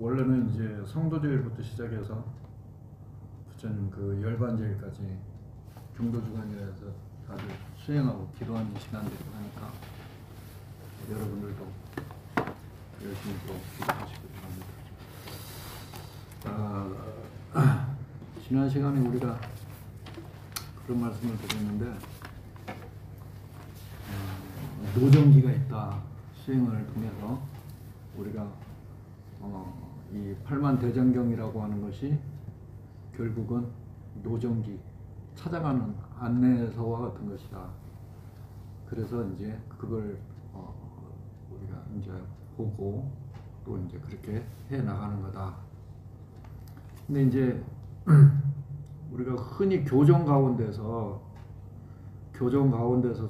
원래는 이제 성도제일부터 시작해서 부처님 그 열반제일까지 경도주간이라서 다들 수행하고 기도하는 시간들이 하니까 여러분들도 열심히 또 기도하시기 바랍니다. 지난 시간에 우리가 그런 말씀을 드렸는데 노정기가 있다. 수행을 통해서 우리가 이 팔만대장경이라고 하는 것이 결국은 노정기, 찾아가는 안내서와 같은 것이다. 그래서 이제 그걸 우리가 이제 보고 또 이제 그렇게 해 나가는 거다. 근데 이제 우리가 흔히 교정 가운데서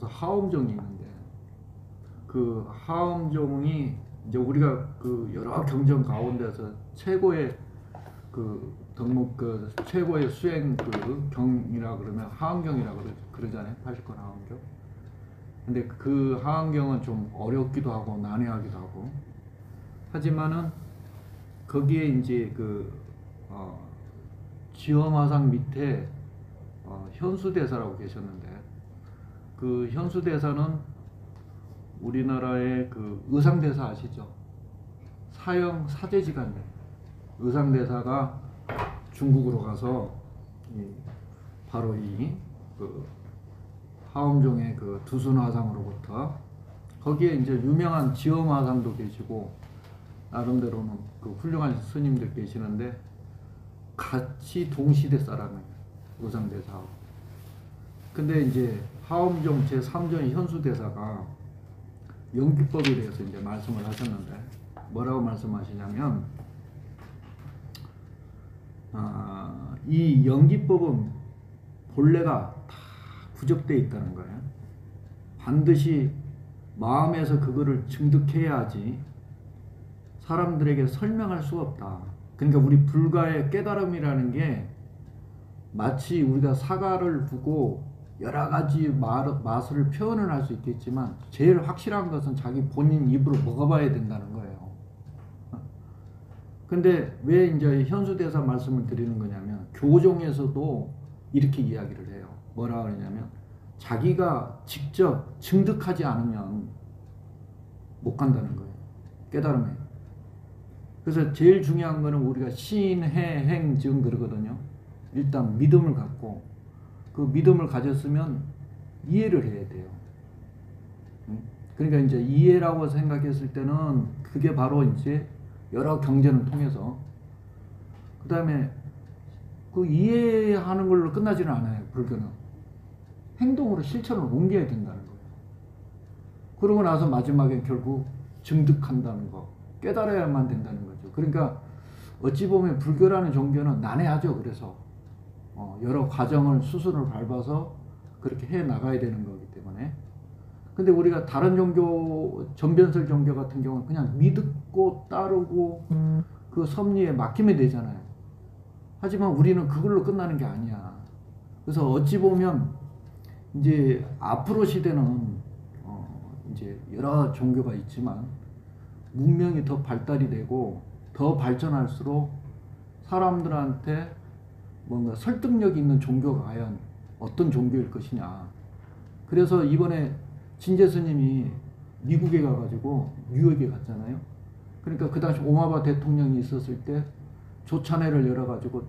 하엄정이 있는데 그 하엄정이 이제 우리가 그 여러 경전 가운데서 최고의 그 덕목 그 최고의 수행 그 경이라 그러면 하엄경이라 그러잖아요. 80권 하엄경. 근데 그 하엄경은 좀 어렵기도 하고 난해하기도 하고 하지만은 거기에 이제 그 지엄화상 밑에 현수대사라고 계셨는데 그 현수대사는 우리나라의 그 의상대사 아시죠? 사형 사제지간이에요. 의상대사가 중국으로 가서 바로 이 그 하엄종의 그 두순화상으로부터 거기에 이제 유명한 지엄화상도 계시고 나름대로는 그 훌륭한 스님들 계시는데 같이 동시대 사람이에요. 의상대사하고. 근데 이제 하엄종 제3전 현수대사가 연기법에 대해서 이제 말씀을 하셨는데 뭐라고 말씀하시냐면 이 연기법은 본래가 다 구적되어 있다는 거예요. 반드시 마음에서 그거를 증득해야지 사람들에게 설명할 수가 없다. 그러니까 우리 불가의 깨달음이라는 게 마치 우리가 사과를 두고 여러 가지 맛을 표현을 할 수 있겠지만 제일 확실한 것은 자기 본인 입으로 먹어봐야 된다는 거예요. 근데 왜 이제 현수대사 말씀을 드리는 거냐면 교종에서도 이렇게 이야기를 해요. 뭐라 그러냐면 자기가 직접 증득하지 않으면 못 간다는 거예요. 깨달음에. 그래서 제일 중요한 거는 우리가 신, 해, 행, 증 그러거든요. 일단 믿음을 갖고 그 믿음을 가졌으면 이해를 해야 돼요. 그러니까 이제 이해라고 생각했을 때는 그게 바로 이제 여러 경전을 통해서 그 다음에 그 이해하는 걸로 끝나지는 않아요. 불교는 행동으로 실천을 옮겨야 된다는 거예요. 그러고 나서 마지막에 결국 증득한다는 거, 깨달아야만 된다는 거죠. 그러니까 어찌 보면 불교라는 종교는 난해하죠. 그래서 여러 과정을 수순을 밟아서 그렇게 해 나가야 되는 거기 때문에. 근데 우리가 다른 종교, 전변설 종교 같은 경우는 그냥 믿고 따르고 그 섭리에 맡기면 되잖아요. 하지만 우리는 그걸로 끝나는 게 아니야. 그래서 어찌 보면 이제 앞으로 시대는 이제 여러 종교가 있지만 문명이 더 발달이 되고 더 발전할수록 사람들한테 뭔가 설득력 있는 종교가 과연 어떤 종교일 것이냐. 그래서 이번에 진제 스님이 미국에 가가지고 뉴욕에 갔잖아요. 그러니까 그 당시 오바마 대통령이 있었을 때 조찬회를 열어가지고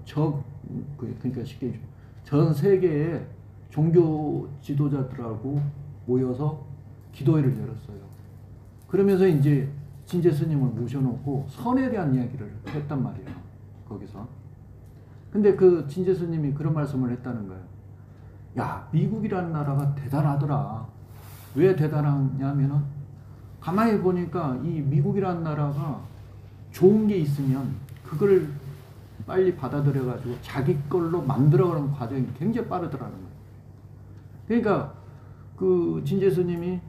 그러니까 쉽게 전 세계의 종교 지도자들하고 모여서 기도회를 열었어요. 그러면서 이제 진제 스님을 모셔놓고 선에 대한 이야기를 했단 말이에요. 거기서. 근데 그 진제 스님이 그런 말씀을 했다는 거예요. 야, 미국이라는 나라가 대단하더라. 왜 대단하냐면은 가만히 보니까 이 미국이라는 나라가 좋은 게 있으면 그걸 빨리 받아들여가지고 자기 걸로 만들어가는 과정이 굉장히 빠르더라는 거예요. 그러니까 그 진제 스님이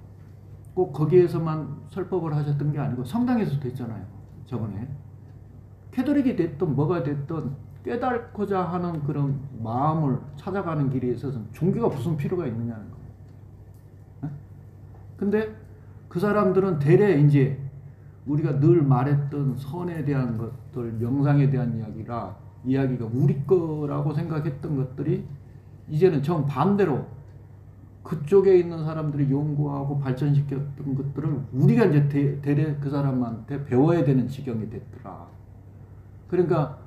꼭 거기에서만 설법을 하셨던 게 아니고 성당에서도 했잖아요. 저번에. 캐톨릭이 됐든 뭐가 됐든 깨닫고자 하는 그런 마음을 찾아가는 길에 있어서는 종교가 무슨 필요가 있느냐는 거예요. 근데 그 사람들은 대래 이제 우리가 늘 말했던 선에 대한 것들, 명상에 대한 이야기가 우리 거라고 생각했던 것들이 이제는 정반대로 그쪽에 있는 사람들이 연구하고 발전시켰던 것들을 우리가 이제 대래 그 사람한테 배워야 되는 지경이 됐더라. 그러니까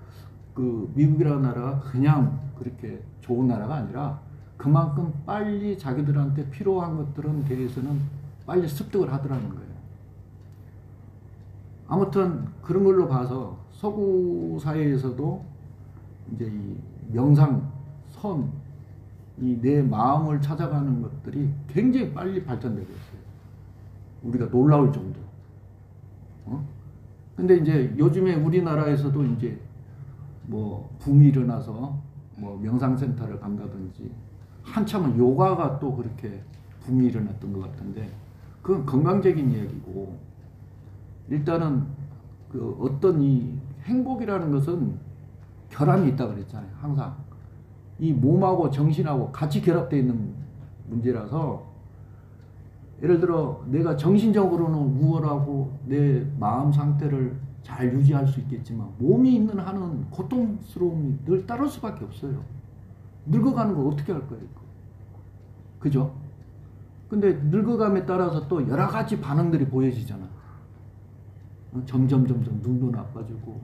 그 미국이라는 나라가 그냥 그렇게 좋은 나라가 아니라 그만큼 빨리 자기들한테 필요한 것들은 대해서는 빨리 습득을 하더라는 거예요. 아무튼 그런 걸로 봐서 서구 사회에서도 이제 이 명상, 선, 이 내 마음을 찾아가는 것들이 굉장히 빨리 발전되고 있어요. 우리가 놀라울 정도. 근데 이제 요즘에 우리나라에서도 이제 뭐 붐이 일어나서 뭐 명상센터를 간다든지 한참은 요가가 또 그렇게 붐이 일어났던 것 같은데 그건 건강적인 이야기고 일단은 그 어떤 이 행복이라는 것은 결함이 있다 그랬잖아요. 항상 이 몸하고 정신하고 같이 결합되어 있는 문제라서 예를 들어 내가 정신적으로는 우월하고 내 마음 상태를 잘 유지할 수 있겠지만 몸이 있는 한은 고통스러움이 늘 따를 수밖에 없어요. 늙어가는 걸 어떻게 할 거예요? 그죠? 근데 늙어감에 따라서 또 여러 가지 반응들이 보여지잖아. 점점 눈도 나빠지고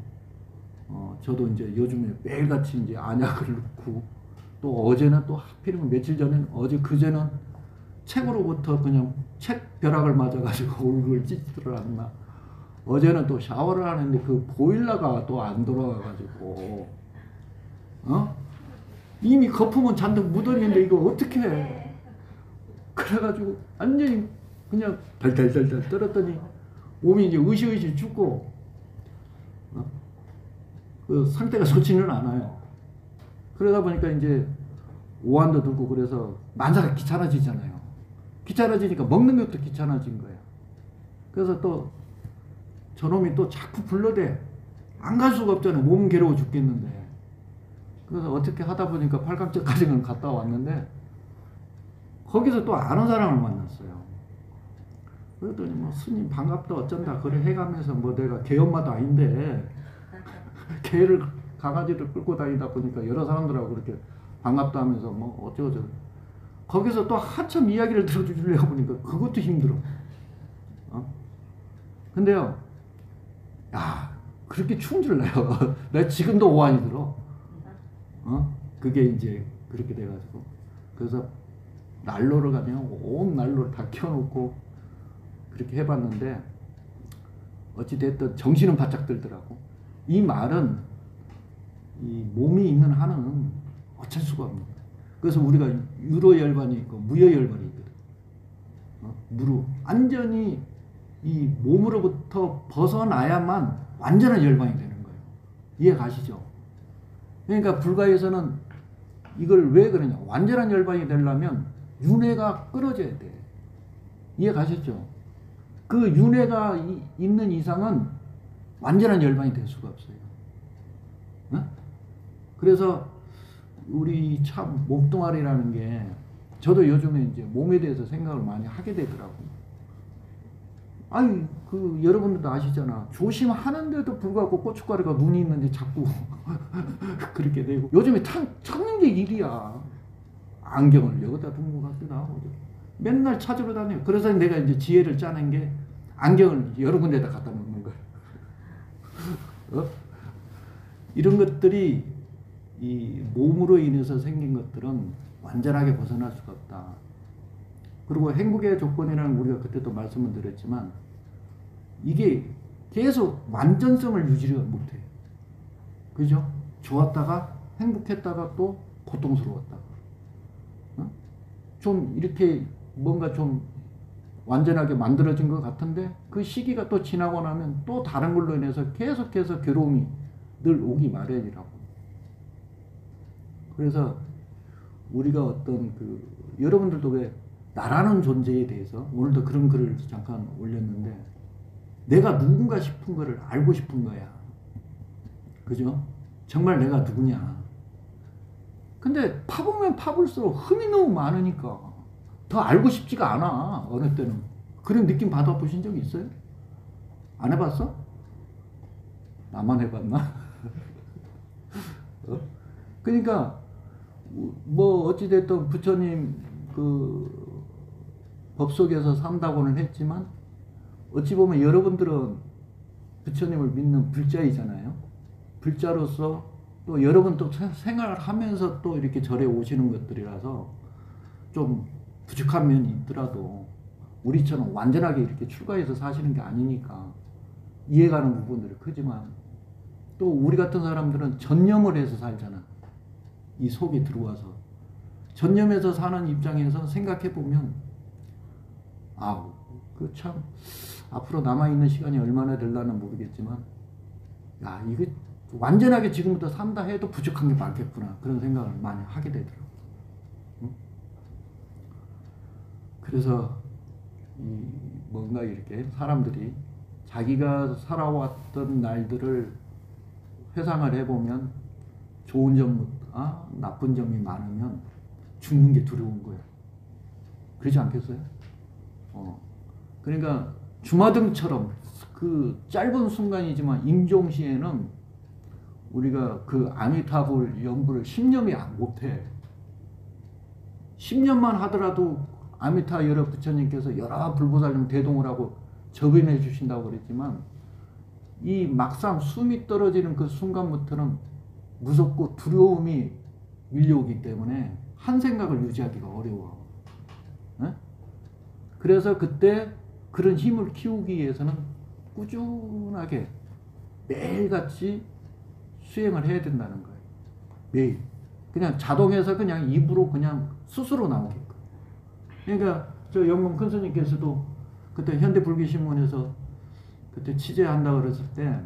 저도 이제 요즘에 매일같이 이제 안약을 넣고 또 어제는 또 하필이면 며칠 전엔 어제 그제는 책으로부터 그냥 책 벼락을 맞아가지고 얼굴 찢지를 않나. 어제는 또 샤워를 하는데 그 보일러가 또 안 돌아가가지고 이미 거품은 잔뜩 묻어있는데 이거 어떻게 해. 그래가지고 완전히 그냥 달달달달 떨었더니 몸이 이제 으시으시 죽고 그 상태가 좋지는 않아요. 그러다 보니까 이제 오한도 들고 그래서 만사가 귀찮아지잖아요. 귀찮아지니까 먹는 것도 귀찮아진 거예요. 그래서 또 저놈이 또 자꾸 불러대. 안 갈 수가 없잖아요. 몸은 괴로워 죽겠는데. 그래서 어떻게 하다 보니까 팔각정까지는 갔다 왔는데 거기서 또 아는 사람을 만났어요. 그랬더니 뭐 스님 반갑다 어쩐다 그래 해가면서 뭐 내가 개 엄마도 아닌데 개를 강아지를 끌고 다니다 보니까 여러 사람들하고 그렇게 반갑다 하면서 뭐 어쩌고저쩌고 거기서 또 한참 이야기를 들어주려고 보니까 그것도 힘들어. 근데요, 야 그렇게 충질나요. 내가 지금도 오한이 들어. 그게 이제 그렇게 돼가지고 그래서 난로를 가면 온 난로를 다 켜놓고 그렇게 해봤는데 어찌됐든 정신은 바짝 들더라고. 이 말은 이 몸이 있는 한은 어쩔 수가 없는 거야. 그래서 우리가 유로열반이 있고 무여열반이 있거든. 무루 완전히 이 몸으로부터 벗어나야만 완전한 열반이 되는 거예요. 이해 가시죠? 그러니까 불가에서는 이걸 왜 그러냐. 완전한 열반이 되려면 윤회가 끊어져야 돼. 이해 가셨죠? 그 윤회가 있는 이상은 완전한 열반이 될 수가 없어요. 그래서 우리 참 몸뚱아리라는 게 저도 요즘에 이제 몸에 대해서 생각을 많이 하게 되더라고요. 아니 그 여러분들도 아시잖아. 조심하는데도 불구하고 고춧가루가 눈이 있는데 자꾸 그렇게 되고 요즘에 찾는 게 일이야. 안경을 여기다 둔 것 같기도 하고 맨날 찾으러 다녀요. 그래서 내가 이제 지혜를 짜낸 게 안경을 여러 군데다 갖다 놓는 거예요. 이런 것들이 이 몸으로 인해서 생긴 것들은 완전하게 벗어날 수가 없다. 그리고 행복의 조건이라는 우리가 그때도 말씀을 드렸지만 이게 계속 완전성을 유지를 못해. 그죠? 좋았다가 행복했다가 또 고통스러웠다가 좀 이렇게 뭔가 좀 완전하게 만들어진 것 같은데 그 시기가 또 지나고 나면 또 다른 걸로 인해서 계속해서 괴로움이 늘 오기 마련이라고. 그래서 우리가 어떤 그 여러분들도 왜 나라는 존재에 대해서 오늘도 그런 글을 잠깐 올렸는데 내가 누군가 싶은 거를 알고 싶은 거야. 그죠? 정말 내가 누구냐. 근데 파보면 파볼수록 흠이 너무 많으니까 더 알고 싶지가 않아. 어느 때는. 그런 느낌 받아보신 적 있어요? 안 해봤어? 나만 해봤나? 어? 그러니까 뭐 어찌됐든 부처님 그 법속에서 산다고는 했지만 어찌 보면 여러분들은 부처님을 믿는 불자이잖아요. 불자로서 또 여러분 또 생활을 하면서 또 이렇게 절에 오시는 것들이라서 좀 부족한 면이 있더라도 우리처럼 완전하게 이렇게 출가해서 사시는 게 아니니까 이해가는 부분들이 크지만 또 우리 같은 사람들은 전념을 해서 살잖아. 이 속에 들어와서 전념해서 사는 입장에서 생각해보면 그 참 앞으로 남아있는 시간이 얼마나 될라는 모르겠지만 야 이거 완전하게 지금부터 산다 해도 부족한 게 많겠구나 그런 생각을 많이 하게 되더라고. 응? 그래서 뭔가 이렇게 사람들이 자기가 살아왔던 날들을 회상을 해보면 좋은 점보다 나쁜 점이 많으면 죽는 게 두려운 거예요. 그러지 않겠어요? 그러니까 주마등처럼 그 짧은 순간이지만 임종시에는 우리가 그 아미타불 연부를 10년이 안 못해. 10년만 하더라도 아미타 여러 부처님께서 여러 불보살님 대동을 하고 접인해 주신다고 그랬지만 이 막상 숨이 떨어지는 그 순간부터는 무섭고 두려움이 밀려오기 때문에 한 생각을 유지하기가 어려워. 에? 그래서 그때 그런 힘을 키우기 위해서는 꾸준하게 매일같이 수행을 해야 된다는 거예요. 매일. 그냥 자동해서 그냥 입으로 그냥 스스로 나오게끔. 그러니까 저 영광 큰 스님께서도 그때 현대불교신문에서 그때 취재한다 그랬을 때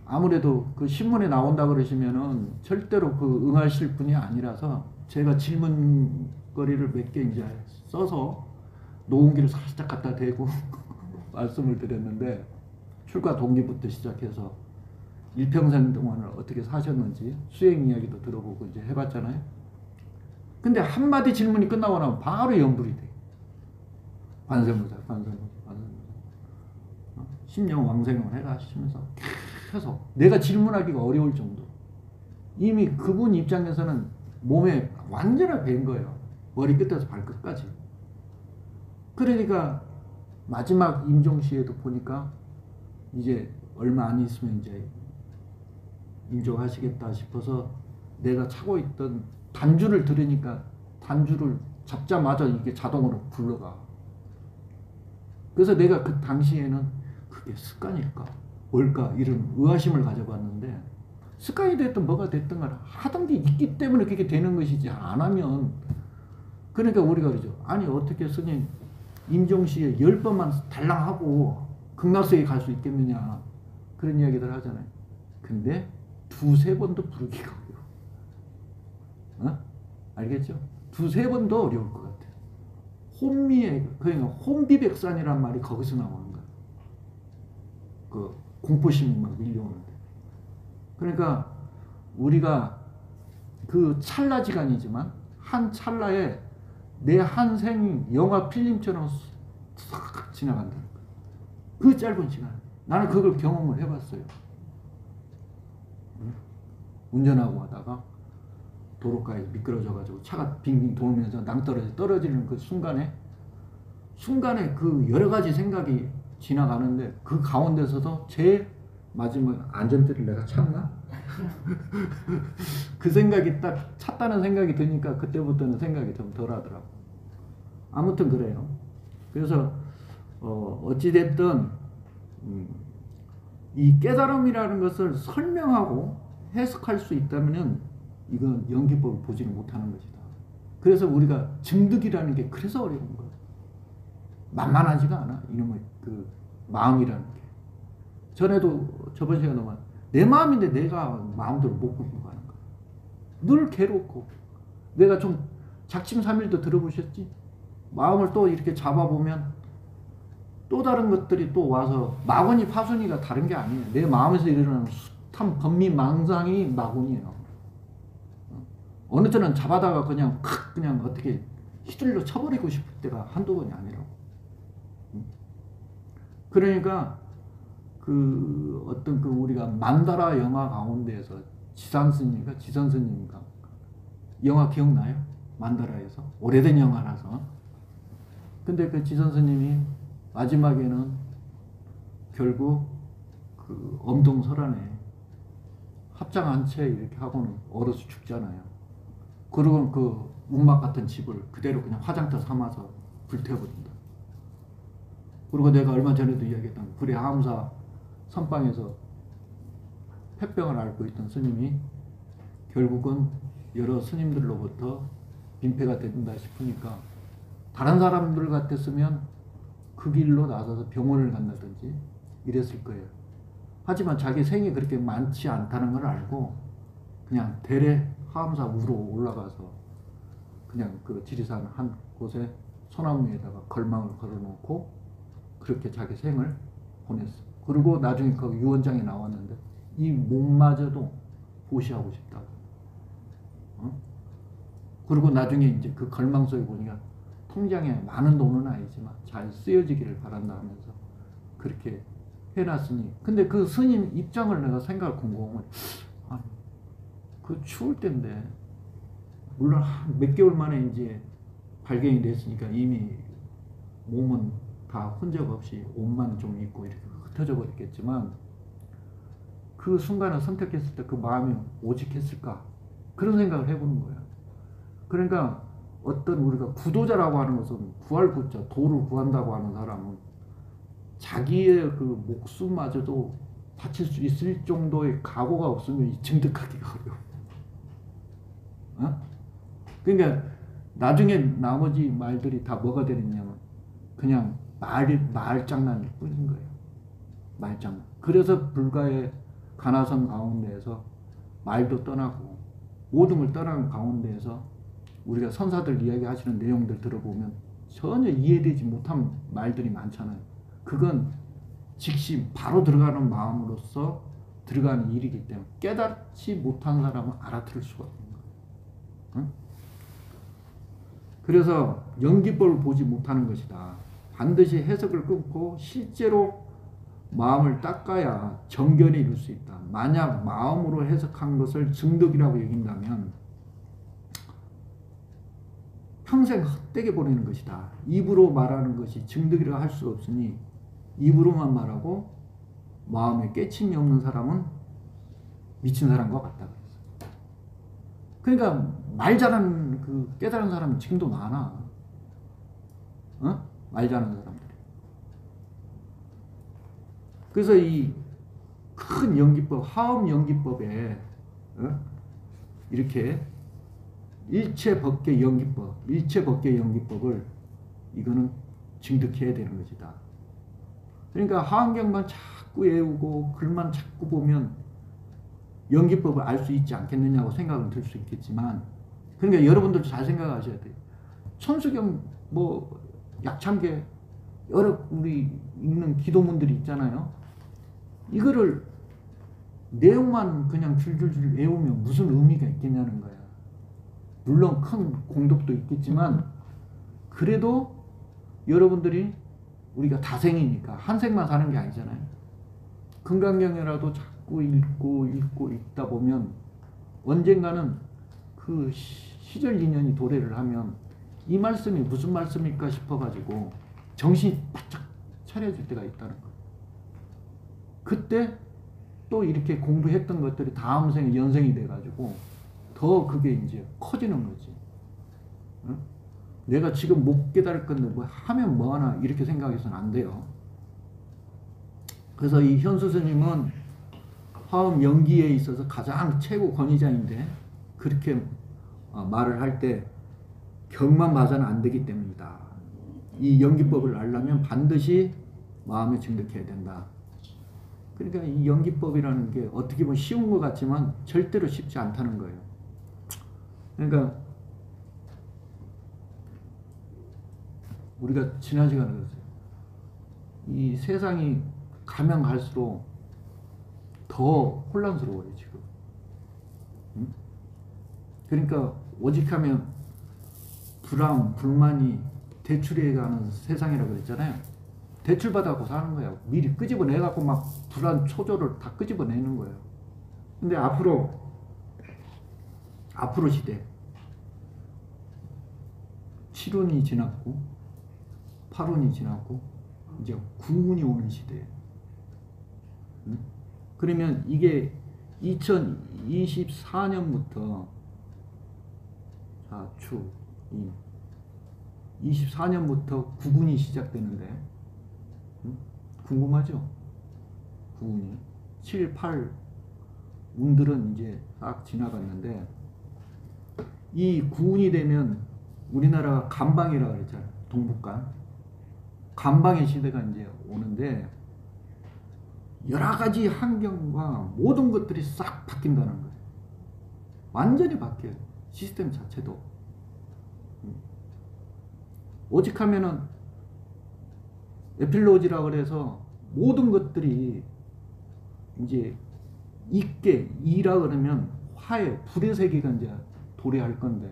아무래도 그 신문에 나온다 그러시면은 절대로 그 응하실 분이 아니라서 제가 질문거리를 몇 개 이제 써서 녹음기를 살짝 갖다 대고 말씀을 드렸는데 출가 동기부터 시작해서 일평생 동안을 어떻게 사셨는지 수행 이야기도 들어보고 이제 해봤잖아요. 근데 한마디 질문이 끝나고 나면 바로 연불이 돼. 관세음보살. 10년 왕생을 해가시면서 계속 내가 질문하기가 어려울 정도. 이미 그분 입장에서는 몸에 완전히 밴 거예요. 머리 끝에서 발끝까지. 그러니까 마지막 임종시에도 보니까 이제 얼마 안 있으면 이제 임종하시겠다 싶어서 내가 차고 있던 단주를 들으니까 단주를 잡자마자 이게 자동으로 굴러가. 그래서 내가 그 당시에는 그게 습관일까? 뭘까? 이런 의아심을 가져봤는데 습관이 됐든 뭐가 됐든 간에 하던 게 있기 때문에 그게 되는 것이지 안 하면 그러니까 우리가 그러죠. 아니 어떻게 스님 임종시에 10번만 달랑하고 극락세계 갈 수 있겠느냐 그런 이야기들 하잖아요. 근데 2-3번도 부르기가 어려워. 알겠죠? 2-3번도 어려울 것 같아. 혼미에 그러니까 혼비백산이란 말이 거기서 나오는 거야. 그 공포심이 막 밀려오는데. 그러니까 우리가 그 찰나지간이지만 한 찰나에 내 한 생이 영화 필름처럼 싹 지나간다는 거야. 그 짧은 시간. 나는 그걸 경험을 해봤어요. 운전하고 하다가 도로가에 미끄러져가지고 차가 빙빙 돌면서 낭떠러지 떨어지는 그 순간에 그 여러 가지 생각이 지나가는데 그 가운데서도 제일 마지막 안전대를 내가 찼나? 그 생각이 딱 찼다는 생각이 드니까 그때부터는 생각이 좀 덜 하더라고. 아무튼 그래요. 그래서 어찌됐든 이 깨달음이라는 것을 설명하고 해석할 수 있다면 이건 연기법을 보지는 못하는 것이다. 그래서 우리가 증득이라는 게 그래서 어려운 거예요. 만만하지가 않아. 이놈의 그 마음이라는 게. 전에도 저번 시간에 내 마음인데 내가 마음대로 못 굴러가는 거야. 늘 괴롭고. 내가 좀 작심삼일도 들어보셨지? 마음을 또 이렇게 잡아보면 또 다른 것들이 또 와서 마구니 파순이가 다른 게 아니에요. 내 마음에서 일어나는 숱한 번미 망상이 마구니예요. 어느 때는 잡아다가 그냥 어떻게 휘둘러 쳐버리고 싶을 때가 한두 번이 아니라고. 그러니까 그 어떤 그 우리가 만다라 영화 가운데에서 지산스님인가 지선스님인가 영화 기억나요? 만다라에서 오래된 영화라서. 근데 그 지선스님이 마지막에는 결국 그 엄동설안에 합장한 채 이렇게 하고는 얼어서 죽잖아요. 그리고 그 운막 같은 집을 그대로 그냥 화장터 삼아서 불태워버린다. 그리고 내가 얼마 전에도 이야기했던 불의 하암사 선방에서 폐병을 앓고 있던 스님이 결국은 여러 스님들로부터 민폐가 된다 싶으니까 다른 사람들 같았으면 그 길로 나서서 병원을 간다든지 이랬을 거예요. 하지만 자기 생이 그렇게 많지 않다는 걸 알고 그냥 대래 하암사 우로 올라가서 그냥 그 지리산 한 곳에 소나무 위에다가 걸망을 걸어놓고 그렇게 자기 생을 보냈어. 그리고 나중에 그 유언장에 나왔는데 이 몸마저도 보시하고 싶다고. 그리고 나중에 이제 그 걸망 속에 보니까 통장에 많은 돈은 아니지만 잘 쓰여지기를 바란다 하면서 그렇게 해놨으니. 근데 그 스님 입장을 내가 생각을 곰곰이 아니 그 추울 때인데 물론 몇 개월 만에 이제 발견이 됐으니까 이미 몸은 다 흔적 없이 옷만 좀 입고 이렇게 흩어져 버렸겠지만 그 순간을 선택했을 때 그 마음이 오직했을까 그런 생각을 해보는 거예요. 그러니까 어떤 우리가 구도자라고 하는 것은 구할구자 도를 구한다고 하는 사람은 자기의 그 목숨마저도 바칠 수 있을 정도의 각오가 없으면 증득하기가 어려워. 어? 그러니까 나중에 나머지 말들이 다 뭐가 되느냐면 그냥 말장난일 뿐인 거예요. 말장난. 그래서 불가의 가나선 가운데에서 말도 떠나고 모든 걸 떠나는 가운데에서 우리가 선사들 이야기하시는 내용들 들어보면 전혀 이해되지 못한 말들이 많잖아요. 그건 즉시 바로 들어가는 마음으로서 들어가는 일이기 때문에 깨닫지 못한 사람은 알아들을 수가 없는 거예요. 응? 그래서 연기법을 보지 못하는 것이다. 반드시 해석을 끊고 실제로 마음을 닦아야 정견에 이룰 수 있다. 만약 마음으로 해석한 것을 증득이라고 여긴다면 평생 헛되게 보내는 것이다. 입으로 말하는 것이 증득이라 할 수가 없으니 입으로만 말하고 마음에 깨침이 없는 사람은 미친 사람과 같다. 그러니까 말 잘하는 그 깨달은 사람이 지금도 많아. 어? 말 잘하는 사람들이. 그래서 이 큰 연기법, 하음 연기법에 이렇게 일체법계 연기법, 일체법계 연기법을 이거는 증득해야 되는 것이다. 그러니까 하음경만 자꾸 외우고 글만 자꾸 보면 연기법을 알 수 있지 않겠느냐고 생각은 들 수 있겠지만, 그러니까 여러분들도 잘 생각하셔야 돼요. 천수경 뭐 약창계 여러 우리 읽는 기도문들이 있잖아요. 이거를 내용만 그냥 줄줄줄 외우면 무슨 의미가 있겠냐는 거야. 물론 큰 공덕도 있겠지만 그래도 여러분들이 우리가 다생이니까 한 생만 사는 게 아니잖아요. 금강경이라도 자꾸 읽고 읽다 보면 언젠가는 그 시절 인연이 도래를 하면 이 말씀이 무슨 말씀일까 싶어가지고 정신이 바짝 차려질 때가 있다는 거예요. 그때 또 이렇게 공부했던 것들이 다음 생에 연생이 돼가지고 더 그게 이제 커지는 거지. 응? 내가 지금 못 깨달을 건데 뭐 하면 뭐하나 이렇게 생각해서는 안 돼요. 그래서 이 현수 스님은 화음 연기에 있어서 가장 최고 권위자인데 그렇게 말을 할 때 경만 봐서는 안 되기 때문이다. 이 연기법을 알려면 반드시 마음에 증득해야 된다. 그러니까 이 연기법이라는 게 어떻게 보면 쉬운 것 같지만 절대로 쉽지 않다는 거예요. 그러니까 우리가 지난 시간에 그랬어요. 이 세상이 가면 갈수록 더 혼란스러워요 지금. 응? 그러니까 오직하면 불안, 불만이 대출해가는 세상이라고 그랬잖아요. 대출 받아갖고 사는 거예요. 미리 끄집어내갖고 막 불안 초조를 다 끄집어내는 거예요. 근데 앞으로 시대 7운이 지났고 8운이 지났고 이제 9운이 오는 시대예요. 그러면 이게 2024년부터 자축 24년부터 9운이 시작되는데 궁금하죠? 9운이 7, 8 운들은 이제 딱 지나갔는데 이 9운이 되면 우리나라가 간방이라고 그랬잖아요. 동북간 간방의 시대가 이제 오는데 여러 가지 환경과 모든 것들이 싹 바뀐다는 거예요. 완전히 바뀌어요. 시스템 자체도. 오직하면은 에필로지라고 그래서 모든 것들이 이제 이라 그러면 화해, 불의 세계가 이제 도래할 건데,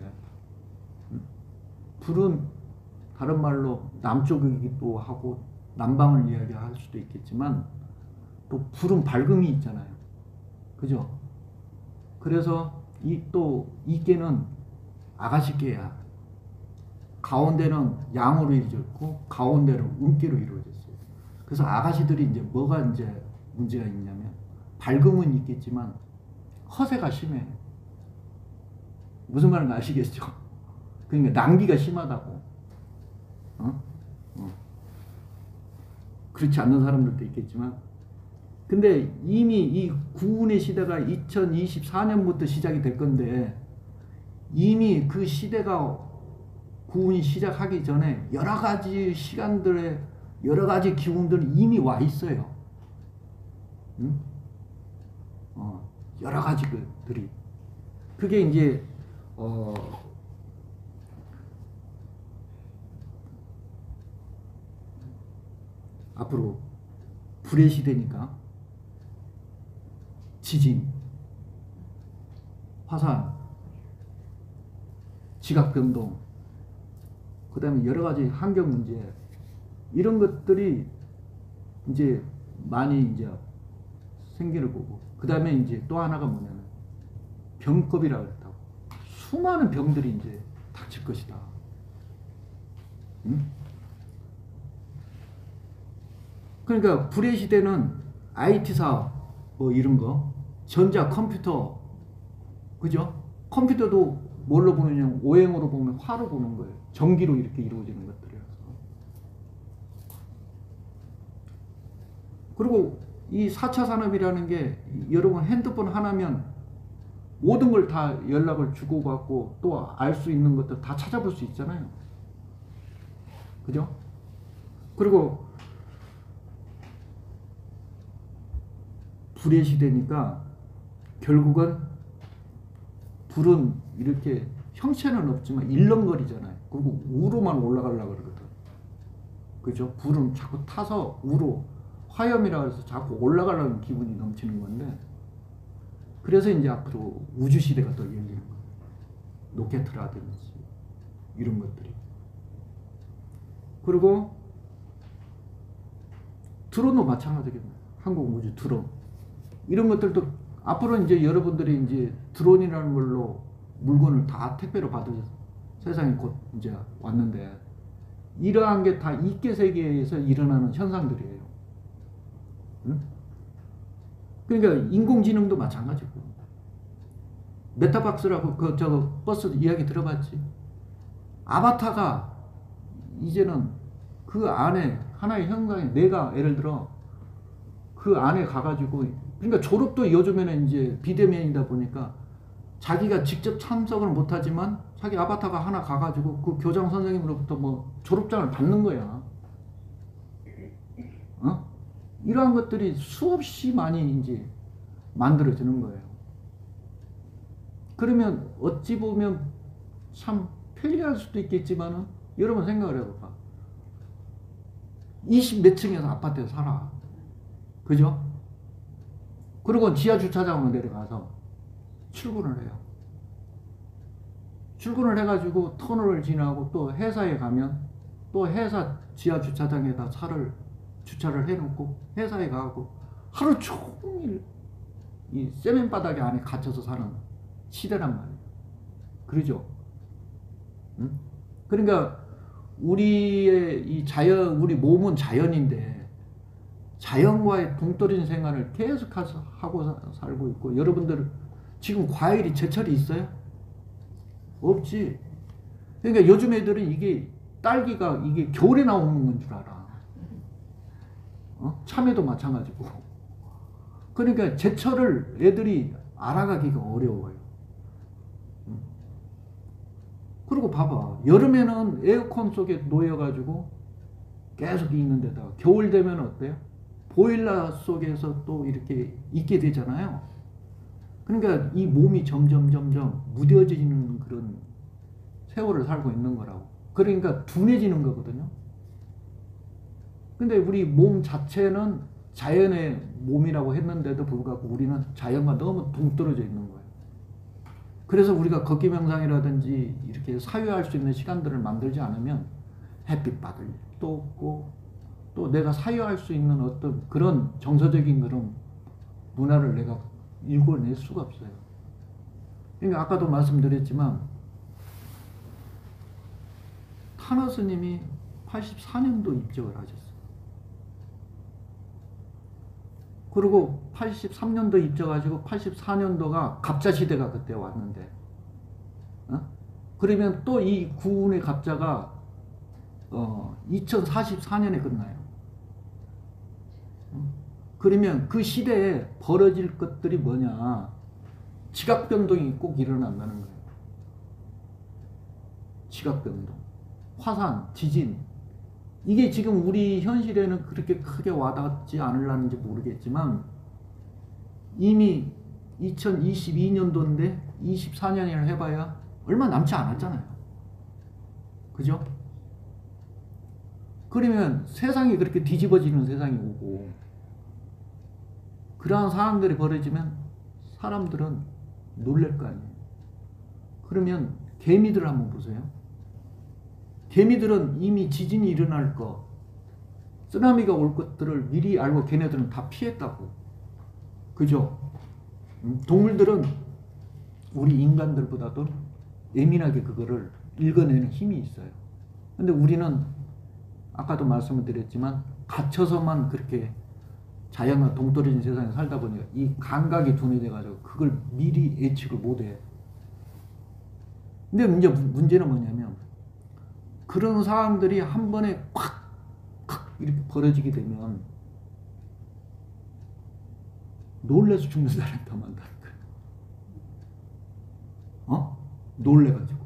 불은 다른 말로 남쪽이기도 하고 남방을 이야기할 수도 있겠지만 또 불은 밝음이 있잖아요. 그죠? 그래서 이 깨는 아가씨깨야. 가운데는 양으로 이루어졌고 가운데는 음깨로 이루어졌어요. 그래서 아가씨들이 이제 뭐가 이제 문제가 있냐면 밝음은 있겠지만 허세가 심해. 무슨 말인지 아시겠죠? 그러니까 낭비가 심하다고. 그렇지 않는 사람들도 있겠지만, 근데 이미 이 구운의 시대가 2024년부터 시작이 될 건데 이미 그 시대가 구운이 시작하기 전에 여러 가지 시간들의 여러 가지 기운들이 이미 와 있어요. 여러 가지 것들이. 그게 이제 앞으로 불의 시대니까 지진, 화산, 지각 변동, 그 다음에 여러 가지 환경 문제, 이런 것들이 이제 많이 이제 생기는 거고, 그 다음에 이제 또 하나가 뭐냐면 병겁이라고 했다고. 수많은 병들이 이제 닥칠 것이다. 그러니까 불의 시대는 IT 사업 뭐 이런 거, 전자 컴퓨터, 그죠? 컴퓨터도 뭘로 보느냐, 오행으로 보면 화로 보는 거예요. 전기로 이렇게 이루어지는 것들이라서. 그리고 이 4차 산업이라는 게 여러분 핸드폰 하나면 모든 걸 다 연락을 주고받고 또 알 수 있는 것들 다 찾아볼 수 있잖아요. 그죠? 그리고 불의 시대니까 결국은 불은 이렇게 형체는 없지만 일렁거리잖아요. 그리고 우로만 올라가려고 그러거든. 그죠? 불은 자꾸 타서 우로, 화염이라고 해서 자꾸 올라가려는 기분이 넘치는 건데, 그래서 이제 앞으로 우주 시대가 또 열리는 거예요. 로켓이라든지 이런 것들이. 그리고 드론도 마찬가지겠네요. 한국 우주 드론. 이런 것들도 앞으로 이제 여러분들이 이제 드론이라는 걸로 물건을 다 택배로 받을 세상이 곧 이제 왔는데, 이러한 게 다 이계 세계에서 일어나는 현상들이에요. 응? 그러니까 인공지능도 마찬가지고. 메타박스라고 저거 버스 이야기 들어봤지? 아바타가 이제는 그 안에 하나의 현상에, 내가 예를 들어 그 안에 가가지고, 그러니까 졸업도 요즘에는 이제 비대면이다 보니까 자기가 직접 참석을 못하지만 자기 아바타가 하나 가가지고 그 교장 선생님으로부터 뭐 졸업장을 받는 거야. 이러한 것들이 수없이 많이 이제 만들어지는 거예요. 그러면 어찌 보면 참 편리할 수도 있겠지만은, 여러분 생각을 해봐봐. 20 몇 층에서 아파트에 살아. 그죠? 그리고 지하 주차장으로 내려가서 출근을 해요. 출근을 해가지고 터널을 지나고 또 회사에 가면 또 회사 지하 주차장에다 차를 주차를 해놓고 회사에 가고 하루 종일 이 세면 바닥에 안에 갇혀서 사는 시대란 말이에요. 그러죠? 응? 그러니까 우리의 이 자연, 우리 몸은 자연인데 자연과의 동떨어진 생활을 계속 하고 살고 있고, 여러분들 지금 과일이 제철이 있어요? 없지. 그러니까 요즘 애들은 이게 딸기가 이게 겨울에 나오는 건 줄 알아. 참외도 마찬가지고. 그러니까 제철을 애들이 알아가기가 어려워요. 그리고 봐봐, 여름에는 에어컨 속에 놓여가지고 계속 있는 데다가 겨울 되면 어때요? 보일러 속에서 또 이렇게 있게 되잖아요. 그러니까 이 몸이 점점 무뎌지는 그런 세월을 살고 있는 거라고. 그러니까 둔해지는 거거든요. 근데 우리 몸 자체는 자연의 몸이라고 했는데도 불구하고 우리는 자연과 너무 동떨어져 있는 거예요. 그래서 우리가 걷기 명상이라든지 이렇게 사유할 수 있는 시간들을 만들지 않으면 햇빛 받을 일도 없고, 또 내가 사유할 수 있는 어떤 그런 정서적인 그런 문화를 내가 읽어낼 수가 없어요. 그러니까 아까도 말씀드렸지만 타너 스님이 84년도 입적을 하셨어요. 그리고 83년도 입적하시고 84년도가 갑자시대가 그때 왔는데, 그러면 또 이 구운의 갑자가 2044년에 끝나요. 그러면 그 시대에 벌어질 것들이 뭐냐? 지각변동이 꼭 일어난다는 거예요. 지각변동, 화산, 지진. 이게 지금 우리 현실에는 그렇게 크게 와닿지 않으려는지 모르겠지만 이미 2022년도인데 24년이나 해봐야 얼마 남지 않았잖아요. 그죠? 그러면 세상이 그렇게 뒤집어지는 세상이 오고 그러한 상황들이 벌어지면 사람들은 놀랄 거 아니에요. 그러면 개미들을 한번 보세요. 개미들은 이미 지진이 일어날 거, 쓰나미가 올 것들을 미리 알고 걔네들은 다 피했다고. 그죠? 동물들은 우리 인간들보다도 예민하게 그거를 읽어내는 힘이 있어요. 근데 우리는 아까도 말씀을 드렸지만 갇혀서만 그렇게 자연과 동떨어진 세상에 살다 보니까 이 감각이 둔해져가지고 그걸 미리 예측을 못해요. 근데 문제는 뭐냐면 그런 상황들이 한 번에 콱 이렇게 벌어지게 되면 놀래서 죽는 사람이 더 많다는 거예요. 놀래가지고.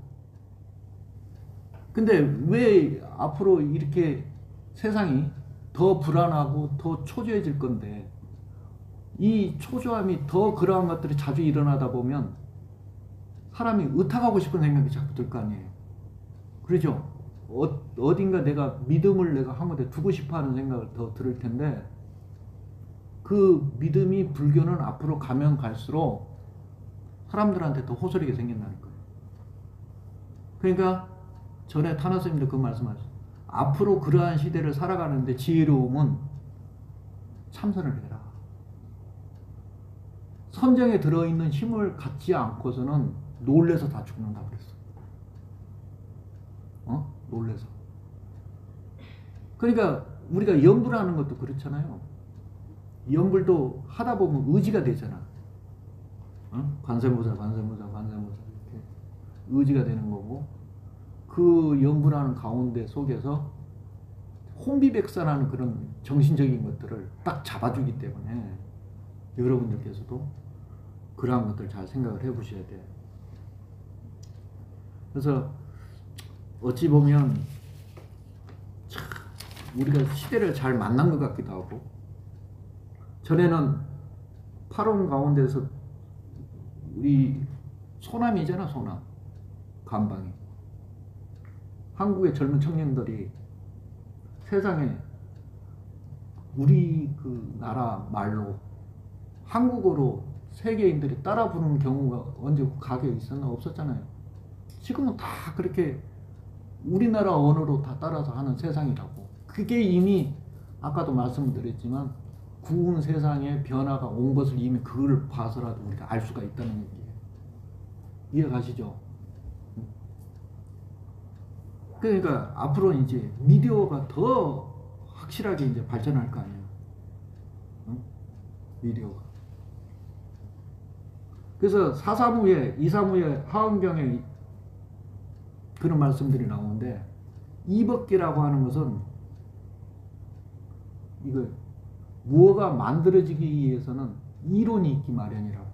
근데 왜 앞으로 이렇게 세상이 더 불안하고 더 초조해질 건데, 이 초조함이 더 그러한 것들이 자주 일어나다 보면 사람이 의탁하고 싶은 생각이 자꾸 들 거 아니에요. 그러죠? 어딘가 내가 믿음을 내가 한 곳에 두고 싶어 하는 생각을 더 들을 텐데, 그 믿음이 불교는 앞으로 가면 갈수록 사람들한테 더 호소리게 생긴다는 거예요. 그러니까 전에 타너 스님도 그 말씀하셨어요. 앞으로 그러한 시대를 살아가는데 지혜로움은 참선을 해라. 선정에 들어있는 힘을 갖지 않고서는 놀래서 다 죽는다 그랬어. 놀래서. 그러니까 우리가 연불하는 것도 그렇잖아요. 연불도 하다 보면 의지가 되잖아. 관세무사 이렇게 의지가 되는 거고, 그 연불하는 가운데 속에서 혼비백산하는 그런 정신적인 것들을 딱 잡아주기 때문에 여러분들께서도 그러한 것들 잘 생각을 해보셔야 돼요. 그래서 어찌 보면 참 우리가 시대를 잘 만난 것 같기도 하고, 전에는 파롱 가운데서 우리 소남이잖아, 소남. 감방이. 한국의 젊은 청년들이 세상에 우리 그 나라 말로 한국어로 세계인들이 따라 부르는 경우가 언제 가게 있었나? 없었잖아요. 지금은 다 그렇게 우리나라 언어로 다 따라서 하는 세상이라고. 그게 이미 아까도 말씀드렸지만 구운 세상에 변화가 온 것을 이미 그걸 봐서라도 우리가 알 수가 있다는 얘기예요. 이해 가시죠? 그러니까 앞으로 이제 미디어가 더 확실하게 이제 발전할 거 아니에요. 응? 미디어가. 그래서 4.3후에 2.3후에 하원경에 그런 말씀들이 나오는데 이법계라고 하는 것은 이거 무엇가 만들어지기 위해서는 이론이 있기 마련이라고.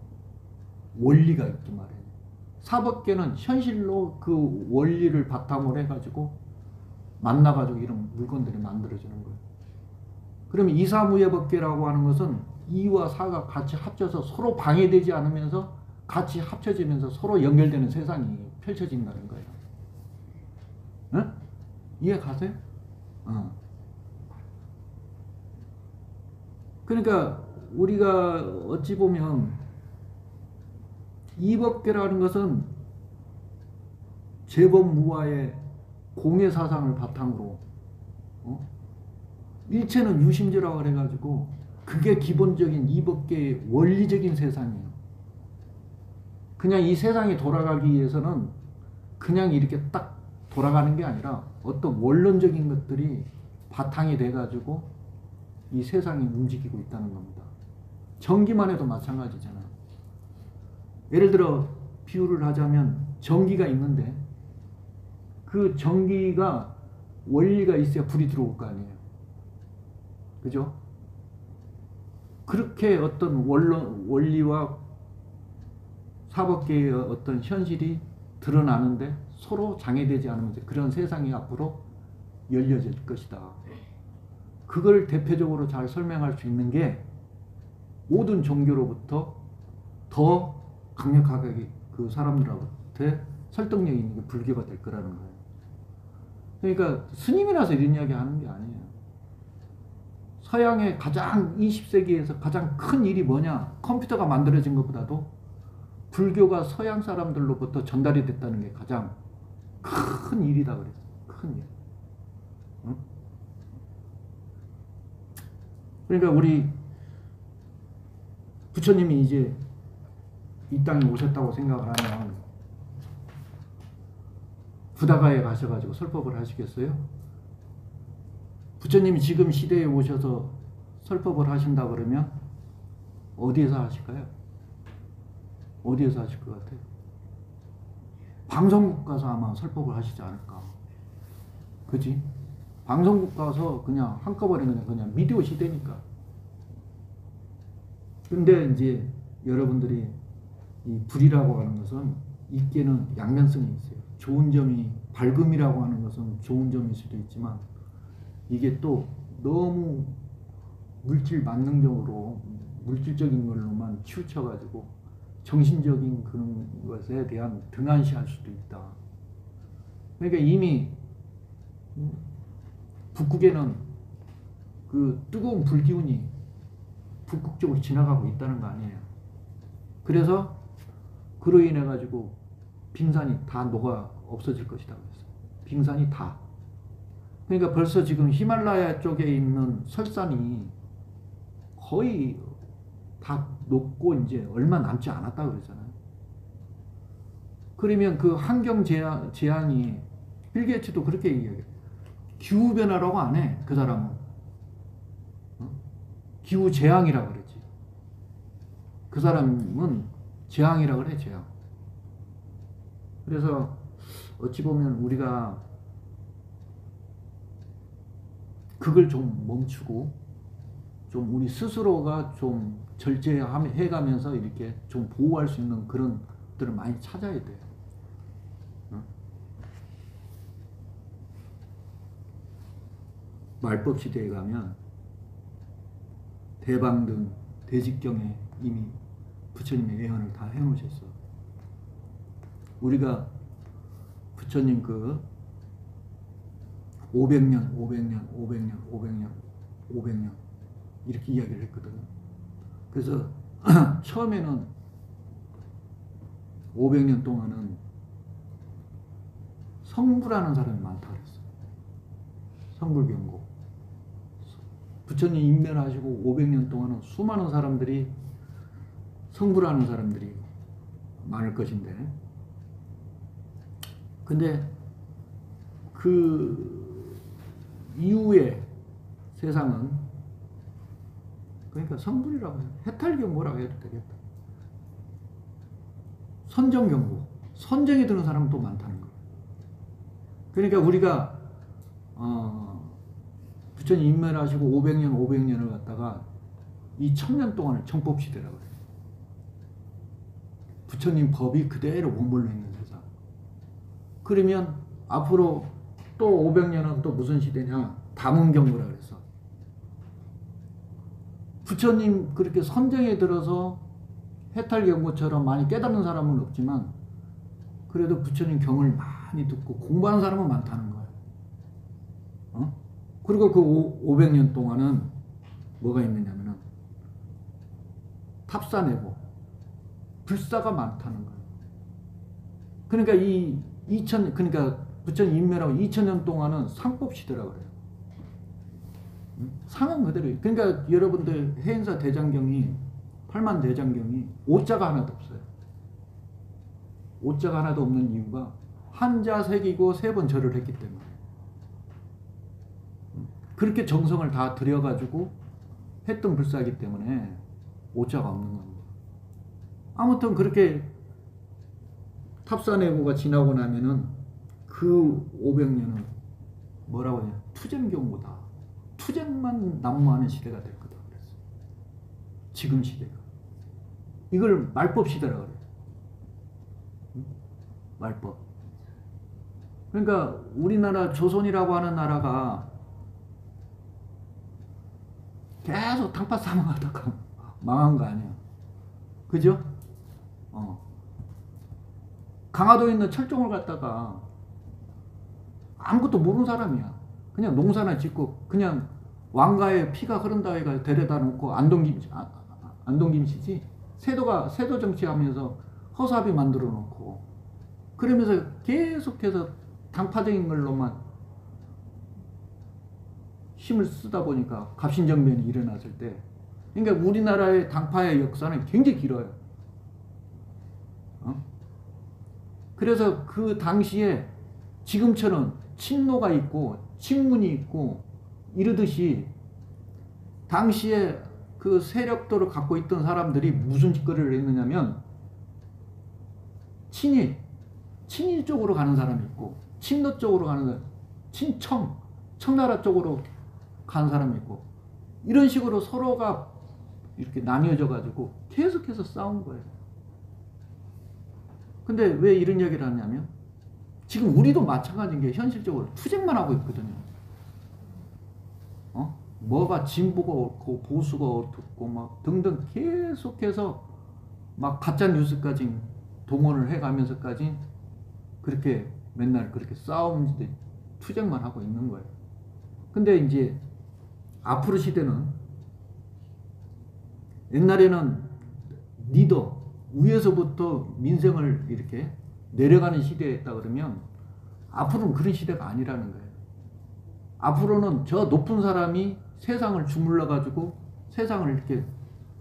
원리가 있기 마련이에요. 사법계는 현실로 그 원리를 바탕으로 해가지고 만나가지고 이런 물건들이 만들어지는 거예요. 그러면 2.3후의 법계라고 하는 것은 2와 4가 같이 합쳐서 서로 방해되지 않으면서 같이 합쳐지면서 서로 연결되는 세상이 펼쳐진다는 거예요. 응? 이해 가세요? 그러니까 우리가 어찌 보면 이법계라는 것은 제법무화의 공예사상을 바탕으로 일체는 유심조라고 해가지고 그게 기본적인 이법계의 원리적인 세상이에요. 그냥 이 세상이 돌아가기 위해서는 그냥 이렇게 딱 돌아가는 게 아니라 어떤 원론적인 것들이 바탕이 돼가지고 이 세상이 움직이고 있다는 겁니다. 전기만 해도 마찬가지잖아요. 예를 들어 비유를 하자면 전기가 있는데 그 전기가 원리가 있어야 불이 들어올 거 아니에요. 그죠? 그렇게 어떤 원리와 사법계의 어떤 현실이 드러나는데 서로 장애되지 않으면서 그런 세상이 앞으로 열려질 것이다. 그걸 대표적으로 잘 설명할 수 있는 게 모든 종교로부터 더 강력하게 그 사람들한테 설득력 있는 게 불교가 될 거라는 거예요. 그러니까 스님이라서 이런 이야기 하는 게 아니에요. 서양의 가장 20세기에서 가장 큰 일이 뭐냐? 컴퓨터가 만들어진 것보다도 불교가 서양 사람들로부터 전달이 됐다는 게 가장 큰 일이다 그랬어요. 큰 일. 응? 그러니까 우리 부처님이 이제 이 땅에 오셨다고 생각을 하면 부다가에 가셔가지고 설법을 하시겠어요? 부처님이 지금 시대에 오셔서 설법을 하신다 그러면 어디에서 하실까요? 어디에서 하실 것 같아요? 방송국 가서 아마 설법을 하시지 않을까. 그지? 방송국 가서 그냥 한꺼번에 그냥 미디어 시대니까. 근데 이제 여러분들이 이 불이라고 하는 것은 있게는 양면성이 있어요. 좋은 점이, 밝음이라고 하는 것은 좋은 점일 수도 있지만 이게 또 너무 물질 만능적으로 물질적인 걸로만 치우쳐가지고 정신적인 그런 것에 대한 등한시할 수도 있다. 그러니까 이미 북극에는 그 뜨거운 불기운이 북극 쪽으로 지나가고 있다는 거 아니에요. 그래서 그로 인해 가지고 빙산이 다 녹아 없어질 것이다 그랬어요. 빙산이 다. 그러니까 벌써 지금 히말라야 쪽에 있는 설산이 거의 다 녹고 이제 얼마 남지 않았다 그러잖아요. 그러면 그 환경 재앙이 빌 게이츠도 그렇게 얘기해요. 기후 변화라고 안 해. 그 사람은 기후 재앙이라고 그러지. 그 사람은 재앙이라고 그래. 재앙. 그래서 어찌 보면 우리가 그걸 좀 멈추고 좀 우리 스스로가 좀 절제해가면서 이렇게 좀 보호할 수 있는 그런 것들을 많이 찾아야 돼요. 말법 시대에 가면 대방등, 대직경에 이미 부처님의 예언을 다 해놓으셨어. 우리가 부처님 그 500년 이렇게 이야기를 했거든요. 그래서 처음에는 500년 동안은 성불하는 사람이 많다 그랬어요. 성불경고. 부처님 인멸하시고 500년 동안은 수많은 사람들이 성불하는 사람들이 많을 것인데, 근데 그 이후에 세상은, 그러니까 성불이라고 해요. 해탈경고라고 해도 되겠다. 선정경고. 선정에 드는 사람은 또 많다는 거예요. 그러니까 우리가 부처님 인멸하시고 500년을 갖다가 이 1000년 동안을 정법시대라고 해요. 부처님 법이 그대로 머물러 있는 세상. 그러면 앞으로 또 500년은 또 무슨 시대냐? 다문경고라 그랬어. 부처님 그렇게 선정에 들어서 해탈경고처럼 많이 깨닫는 사람은 없지만 그래도 부처님 경을 많이 듣고 공부하는 사람은 많다는 거예요. 그리고 그 500년 동안은 뭐가 있느냐면은 탑사내고 불사가 많다는 거예요. 그러니까 그러니까 부처님 인멸하고 2000년 동안은 상법시대라고 그래요. 상은 그대로. 그러니까 여러분들 해인사 대장경이 8만 대장경이 오자가 하나도 없어요. 오자가 하나도 없는 이유가 한자 새기고 3번 절을 했기 때문에. 그렇게 정성을 다 들여가지고 했던 불사이기 때문에 오자가 없는 겁니다. 아무튼 그렇게 탑사내고가 지나고 나면은 그 500년은 뭐라고 해야, 투쟁경보다 투쟁만 난무하는 시대가 될 거다 그랬어. 지금 시대가. 이걸 말법 시대라고 그래요. 말법. 그러니까 우리나라 조선이라고 하는 나라가 계속 탕파 싸움하다가 망한 거 아니야. 그죠? 강화도에 있는 철종을 갖다가 아무것도 모르는 사람이야. 그냥 농사나 짓고 그냥 왕가의 피가 흐른다 해가 데려다 놓고 안동김씨지. 세도 정치하면서 허사비 만들어 놓고 그러면서 계속해서 당파적인 걸로만 힘을 쓰다 보니까 갑신정변이 일어났을 때, 그러니까 우리나라의 당파의 역사는 굉장히 길어요. 그래서 그 당시에 지금처럼 친노가 있고 친문이 있고 이러듯이 당시에 그 세력도를 갖고 있던 사람들이 무슨 짓거리를 했느냐면 친일 쪽으로 가는 사람이 있고 친노 쪽으로 가는 사람, 청나라 쪽으로 가는 사람이 있고, 이런 식으로 서로가 이렇게 나뉘어져 가지고 계속해서 싸운 거예요. 근데 왜 이런 얘기를 하냐면 지금 우리도 마찬가지인 게 현실적으로 투쟁만 하고 있거든요. 뭐가 진보가 옳고 보수가 어떻고 막 등등 계속해서 막 가짜 뉴스까지 동원을 해가면서까지 그렇게 맨날 그렇게 싸움인데 투쟁만 하고 있는 거예요. 근데 이제 앞으로 시대는, 옛날에는 리더 위에서부터 민생을 이렇게 내려가는 시대였다 그러면 앞으로는 그런 시대가 아니라는 거예요. 앞으로는 저 높은 사람이 세상을 주물러 가지고 세상을 이렇게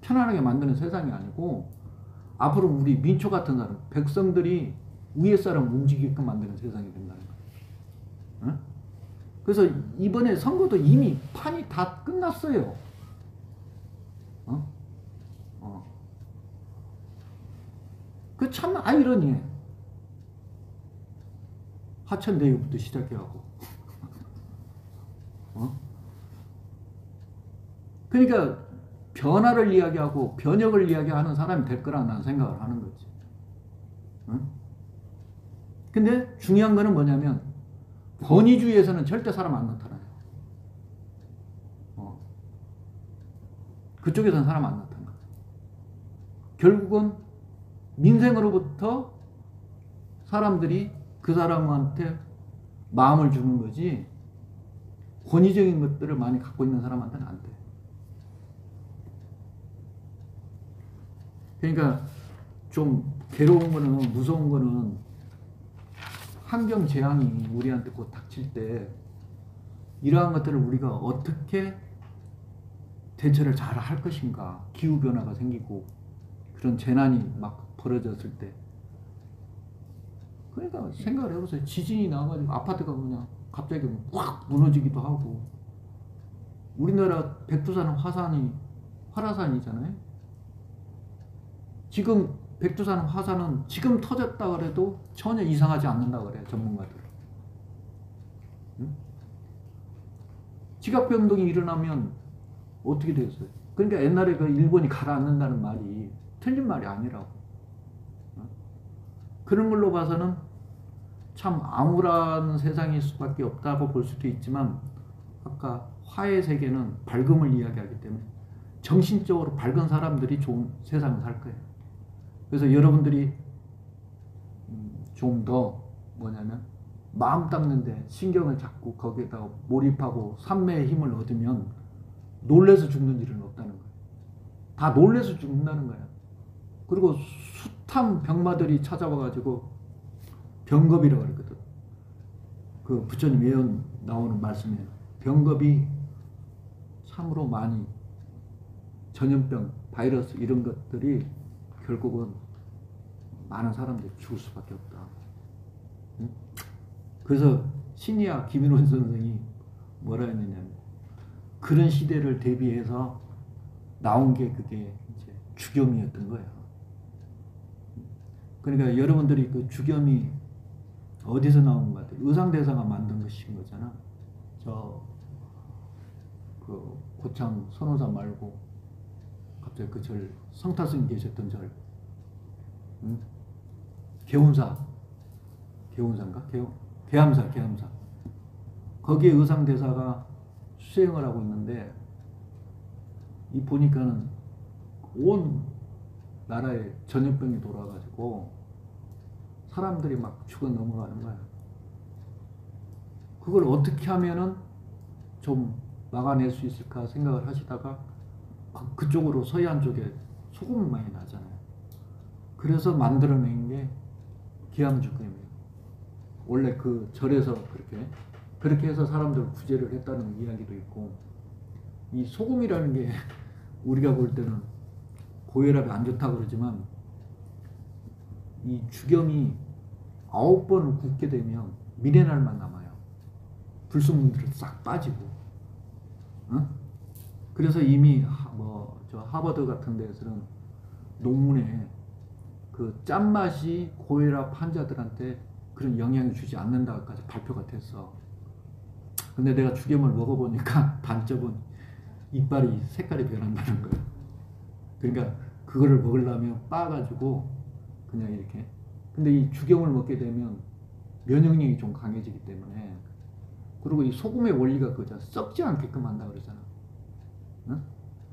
편안하게 만드는 세상이 아니고, 앞으로 우리 민초 같은 사람, 백성들이 위에 사람 움직이게끔 만드는 세상이 된다는 거예요. 응? 그래서 이번에 선거도 이미 판이 다 끝났어요. 그 참 아이러니해. 하천대유부터 시작해갖고. 그러니까 변화를 이야기하고 변혁을 이야기하는 사람이 될 거라 난 생각을 하는 거지. 근데 중요한 거는 뭐냐면 권위주의에서는 절대 사람 안 나타나요. 그쪽에서는 사람 안 나타나. 결국은 민생으로부터 사람들이 그 사람한테 마음을 주는 거지, 권위적인 것들을 많이 갖고 있는 사람한테는 안 돼. 그러니까 좀 괴로운 거는, 무서운 거는 환경 재앙이 우리한테 곧 닥칠 때 이러한 것들을 우리가 어떻게 대처를 잘 할 것인가. 기후변화가 생기고 그런 재난이 막 벌어졌을 때. 그러니까 생각을 해보세요. 지진이 나가지고 아파트가 그냥 갑자기 확 무너지기도 하고. 우리나라 백두산 화산이 활화산이잖아요. 지금 백두산 화산은 지금 터졌다 그래도 전혀 이상하지 않는다 그래요, 전문가들은. 응? 지각 변동이 일어나면 어떻게 되겠어요? 그러니까 옛날에 그 일본이 가라앉는다는 말이 틀린 말이 아니라고. 응? 그런 걸로 봐서는 참 암울한 세상일 수밖에 없다고 볼 수도 있지만, 아까 화의 세계는 밝음을 이야기하기 때문에 정신적으로 밝은 사람들이 좋은 세상을 살 거예요. 그래서 여러분들이 좀 더 뭐냐면 마음 닦는데 신경을 잡고 거기에다가 몰입하고 삼매의 힘을 얻으면 놀래서 죽는 일은 없다는 거예요. 다 놀래서 죽는다는 거예요. 그리고 숱한 병마들이 찾아와가지고 병겁이라고 그러거든. 그 부처님 예언 나오는 말씀이에요. 병겁이 참으로 많이, 전염병, 바이러스 이런 것들이 결국은 많은 사람들이 죽을 수밖에 없다. 응? 그래서 신의학 김인원 선생이 뭐라 했느냐면, 그런 시대를 대비해서 나온 게 그게 이제 주겸이었던 거예요. 그러니까 여러분들이 그 주겸이 어디서 나온 것 같아요? 의상대사가 만든 것인 거잖아. 그 고창 선호사 말고 갑자기 그 절 성타스님 계셨던 절, 응? 개운사인가? 계암사. 거기에 의상대사가 수행을 하고 있는데, 이 보니까는 온 나라에 전염병이 돌아가지고 사람들이 막 죽어 넘어가는 거야. 그걸 어떻게 하면은 좀 막아낼 수 있을까 생각을 하시다가 그쪽으로 서해안 쪽에 소금이 많이 나잖아요. 그래서 만들어낸 게 기암주겸이에요. 원래 그 절에서 그렇게 해서 사람들을 구제를 했다는 이야기도 있고, 이 소금이라는 게 우리가 볼 때는 고혈압이 안 좋다고 그러지만, 이 주겸이 9번을 굽게 되면 미네랄만 남아요. 불순물들은 싹 빠지고. 어? 그래서 이미 저 하버드 같은 데서는 논문에 그 짠맛이 고혈압 환자들한테 그런 영향을 주지 않는다까지 발표가 됐어. 근데 내가 주겸을 먹어보니까 단점은 이빨이 색깔이 변한다는 거야. 그러니까 그거를 먹으려면 빻아가지고 그냥 이렇게. 근데 이 주겸을 먹게 되면 면역력이 좀 강해지기 때문에, 그리고 이 소금의 원리가 그저 썩지 않게끔 한다 그러잖아. 응?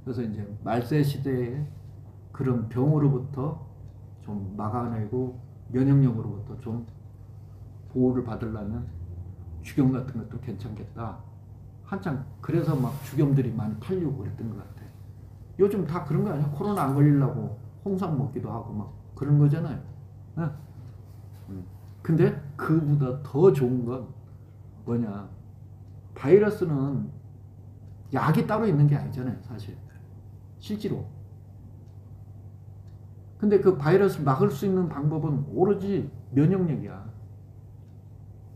그래서 이제 말세 시대에 그런 병으로부터 좀 막아내고 면역력으로부터 좀 보호를 받으려면 주겸 같은 것도 괜찮겠다. 한참 그래서 막 주겸들이 많이 팔리고 그랬던 것 같아. 요즘 다 그런 거 아니야? 코로나 안 걸리려고 홍삼 먹기도 하고 막 그런 거잖아요. 응? 근데 그보다 더 좋은 건 뭐냐? 바이러스는 약이 따로 있는 게 아니잖아요, 사실. 실제로. 근데 그 바이러스를 막을 수 있는 방법은 오로지 면역력이야.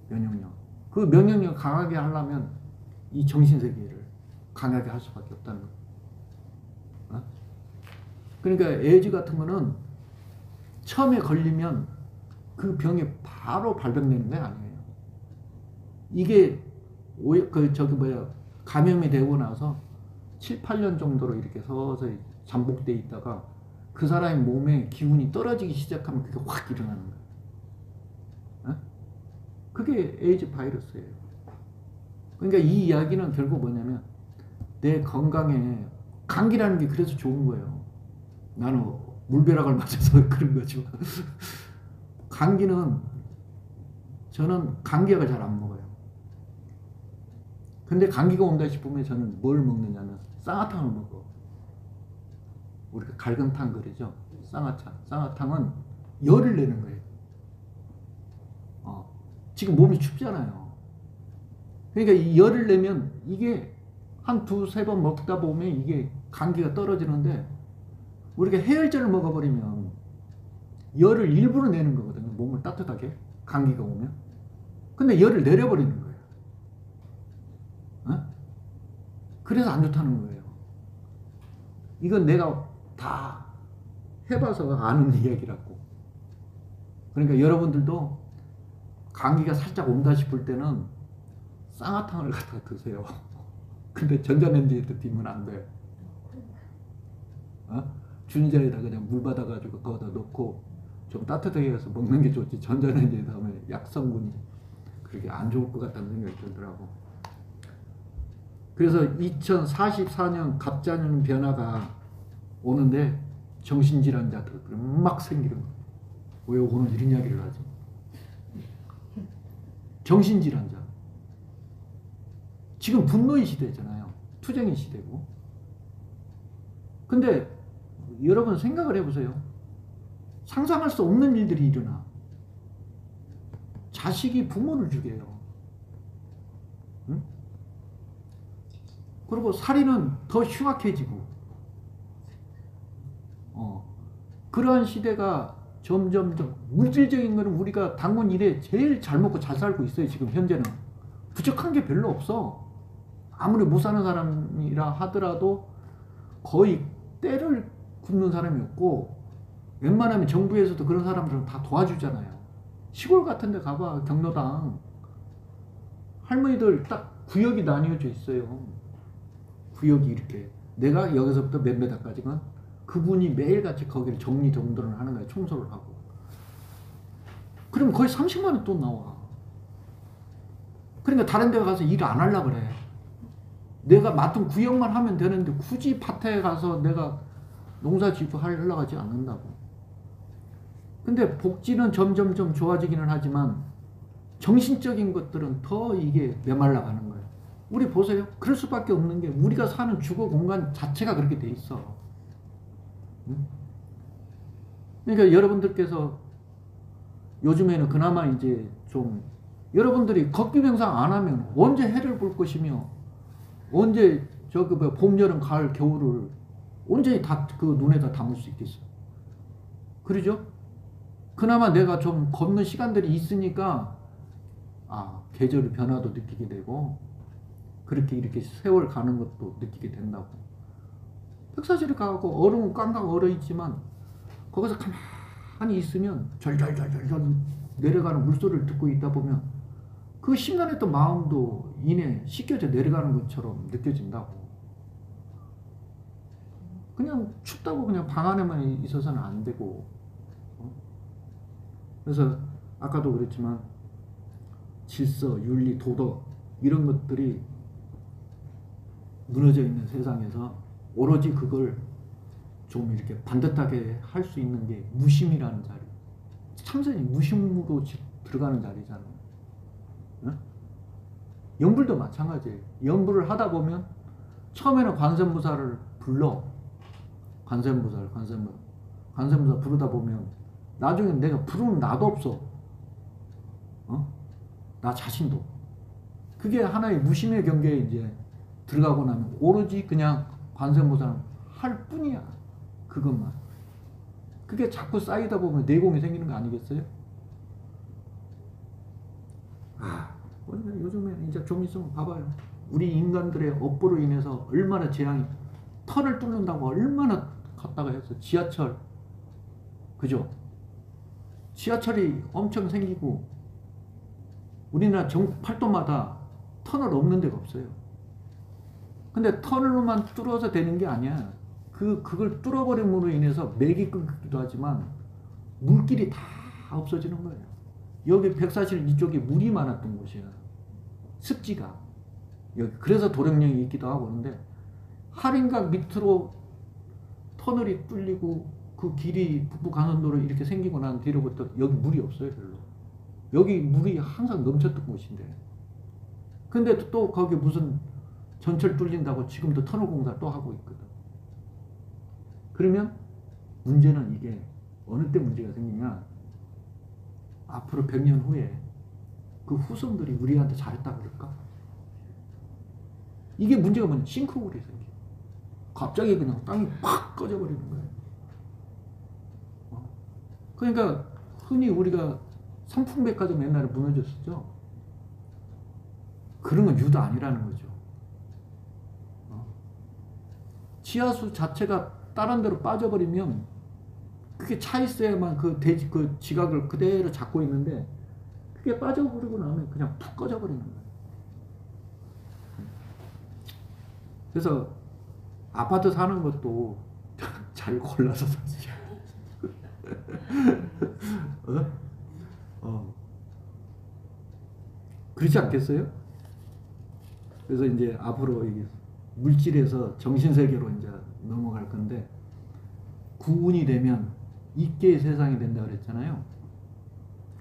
면역력. 그 면역력 강하게 하려면 이 정신세계를 강하게 할 수밖에 없다는 거야. 어? 그러니까 에이즈 같은 거는 처음에 걸리면 그 병이 바로 발병되는 게 아니에요. 이게 감염이 되고 나서 7, 8년 정도로 이렇게 서서히 잠복돼 있다가 그 사람의 몸에 기운이 떨어지기 시작하면 그게 확 일어나는 거예요. 어? 그게 에이즈 바이러스예요. 그러니까 이 이야기는 결국 뭐냐면, 내 건강에 감기라는 게 그래서 좋은 거예요. 나는 물벼락을 맞아서 그런 거죠. 감기는, 저는 감기약을 잘 안 먹어요. 근데 감기가 온다 싶으면 저는 뭘 먹느냐면 쌍화탕을 먹어. 우리가 갈근탕 그러죠. 쌍화탕은 열을 내는 거예요. 지금 몸이 춥잖아요. 그러니까 이 열을 내면 이게 한 2-3번 먹다 보면 이게 감기가 떨어지는데 우리가 해열제를 먹어버리면 열을 일부러 내는 거거든요. 몸을 따뜻하게 감기가 오면. 근데 열을 내려버리는 거예요. 어? 그래서 안 좋다는 거예요. 이건 내가 다 해봐서 아는 이야기라고. 그러니까 여러분들도 감기가 살짝 온다 싶을 때는 쌍화탕을 갖다가 드세요. 근데 전자레인지에 드시면 안 돼요. 어? 준자에다 그냥 물 받아가지고 거기다 넣고 좀 따뜻하게 해서 먹는 게 좋지. 전자레인지에 넣으면 약성분이 그렇게 안 좋을 것 같다는 생각이 들더라고. 그래서 2044년 갑자년 변화가 오는데 정신질환자들 막 생기는 거예요. 왜 오늘 이런 이야기를 하지? 정신질환자. 지금 분노의 시대잖아요. 투쟁의 시대고. 근데 여러분 생각을 해보세요. 상상할 수 없는 일들이 일어나. 자식이 부모를 죽여요. 응? 그리고 살인은 더 흉악해지고. 그러한 시대가 점점 물질적인 거는 우리가 당군 이래 제일 잘 먹고 잘 살고 있어요. 지금 현재는 부족한 게 별로 없어. 아무리 못 사는 사람이라 하더라도 거의 때를 굽는 사람이 없고, 웬만하면 정부에서도 그런 사람들은 다 도와주잖아요. 시골 같은 데 가봐. 경로당 할머니들 딱 구역이 나뉘어져 있어요. 구역이 이렇게 내가 여기서부터 몇 메다까지건 그분이 매일같이 거기를 정리정돈을 하는 거예요. 청소를 하고. 그러면 거의 30만 원 돈 나와. 그러니까 다른 데 가서 일 안 하려고 그래. 내가 맡은 구역만 하면 되는데 굳이 밭에 가서 내가 농사 짓고 하려고 하지 않는다고. 근데 복지는 점점 좋아지기는 하지만 정신적인 것들은 더 이게 메말라가는 거예요. 우리 보세요. 그럴 수밖에 없는 게 우리가 사는 주거 공간 자체가 그렇게 돼 있어. 그러니까 여러분들께서 요즘에는 그나마 이제 좀 여러분들이 걷기 명상 안 하면 언제 해를 볼 것이며 언제 저기 뭐 봄, 여름, 가을, 겨울을 언제 다 그 눈에다 담을 수 있겠어. 그러죠? 그나마 내가 좀 걷는 시간들이 있으니까 계절의 변화도 느끼게 되고 그렇게 이렇게 세월 가는 것도 느끼게 된다고. 백사시를 가고 얼음은 꽝꽝 얼어있지만 거기서 가만히 있으면 절절절절 내려가는 물소리를 듣고 있다 보면 그 심란했던 마음도 이내 씻겨져 내려가는 것처럼 느껴진다고. 그냥 춥다고 그냥 방 안에만 있어서는 안 되고. 그래서 아까도 그랬지만 질서, 윤리, 도덕 이런 것들이 무너져 있는 세상에서 오로지 그걸 좀 이렇게 반듯하게 할 수 있는 게 무심이라는 자리. 참선이 무심으로 들어가는 자리잖아요. 응? 연불도 마찬가지예요. 연불을 하다 보면 처음에는 관세음보살을 불러. 관세음보살 부르다 보면 나중에 내가 부르는 나도 없어. 나 자신도. 그게 하나의 무심의 경계에 이제 들어가고 나면 오로지 그냥 관세음보살은 할 뿐이야. 그것만. 그게 자꾸 쌓이다 보면 내공이 생기는 거 아니겠어요? 요즘에 이제 좀 있으면 봐봐요. 우리 인간들의 업보로 인해서 얼마나 재앙이 터널 뚫는다고 얼마나 갔다가 해서 지하철, 그죠? 지하철이 엄청 생기고 우리나라 전 팔도마다 터널 없는 데가 없어요. 근데 터널로만 뚫어서 되는 게 아니야. 그걸 뚫어버림으로 인해서 맥이 끊기기도 하지만 물길이 다 없어지는 거예요. 여기 백사실 이쪽에 물이 많았던 곳이야. 습지가. 여기 그래서 도령령이 있기도 하고 그런데 하림각 밑으로 터널이 뚫리고 그 길이 북부간선도로 이렇게 생기고 난 뒤로부터 여기 물이 없어요. 별로. 여기 물이 항상 넘쳤던 곳인데 근데 또 거기 무슨 전철 뚫린다고 지금도 터널 공사 또 하고 있거든. 그러면 문제는 이게 어느 때 문제가 생기냐, 앞으로 100년 후에 그 후손들이 우리한테 잘했다 그럴까? 이게 문제가 뭐냐, 싱크홀이 생겨. 갑자기 그냥 땅이 팍 꺼져버리는 거예요. 그러니까 흔히 우리가 삼풍백화점 옛날에 무너졌었죠. 그런 건 유도 아니라는 거죠. 지하수 자체가 다른 데로 빠져버리면 그게 차 있어야만 그 지각을 그대로 잡고 있는데 그게 빠져버리고 나면 그냥 푹 꺼져버리는 거예요. 그래서 아파트 사는 것도 잘 골라서 사시죠. 그렇지 않겠어요? 그래서 이제 앞으로 이 물질에서 정신세계로 이제 넘어갈 건데, 구운이 되면 입계의 세상이 된다 그랬잖아요.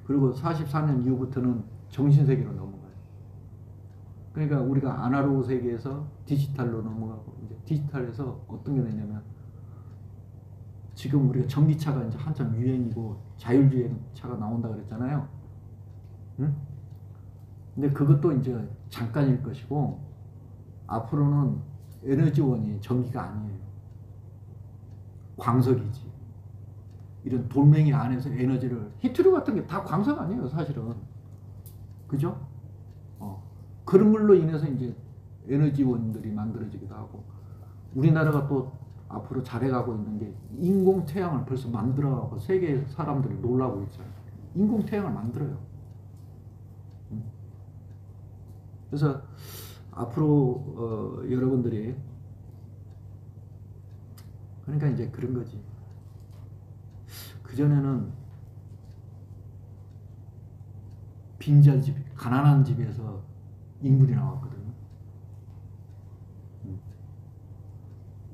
그리고 44년 이후부터는 정신세계로 넘어가요. 그러니까 우리가 아날로그 세계에서 디지털로 넘어가고, 이제 디지털에서 어떤 게 되냐면, 지금 우리가 전기차가 이제 한참 유행이고 자율주행 차가 나온다 그랬잖아요. 응? 근데 그것도 이제 잠깐일 것이고, 앞으로는 에너지원이 전기가 아니에요. 광석이지. 이런 돌멩이 안에서 에너지를, 히트류 같은 게 다 광석 아니에요, 사실은. 그죠? 그런 걸로 인해서 이제 에너지원들이 만들어지기도 하고, 우리나라가 또 앞으로 잘해가고 있는 게 인공태양을 벌써 만들어가고 세계 사람들이 놀라고 있잖아요. 인공태양을 만들어요. 그래서 앞으로 여러분들이, 그러니까 이제 그런 거지. 그전에는 빈자집, 가난한 집에서 인물이 나왔거든요.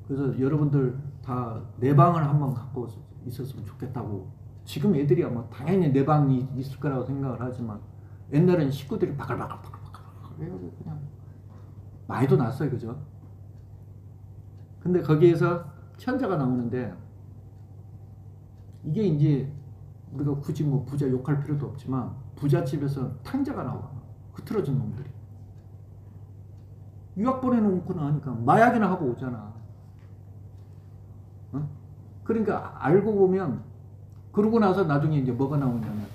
그래서 여러분들 다 내 방을 한번 갖고 있었으면 좋겠다고. 지금 애들이 아마 당연히 내 방이 있을 거라고 생각을 하지만, 옛날에는 식구들이 바글바글 그냥 많이도 났어요. 그죠? 근데 거기에서 천자가 나오는데, 이게 이제 우리가 굳이 뭐 부자 욕할 필요도 없지만, 부잣집에서 탕자가 나와. 흐트러진 놈들이. 유학 보내놓고 나니까 마약이나 하고 오잖아. 그러니까 알고 보면, 그러고 나서 나중에 이제 뭐가 나오냐면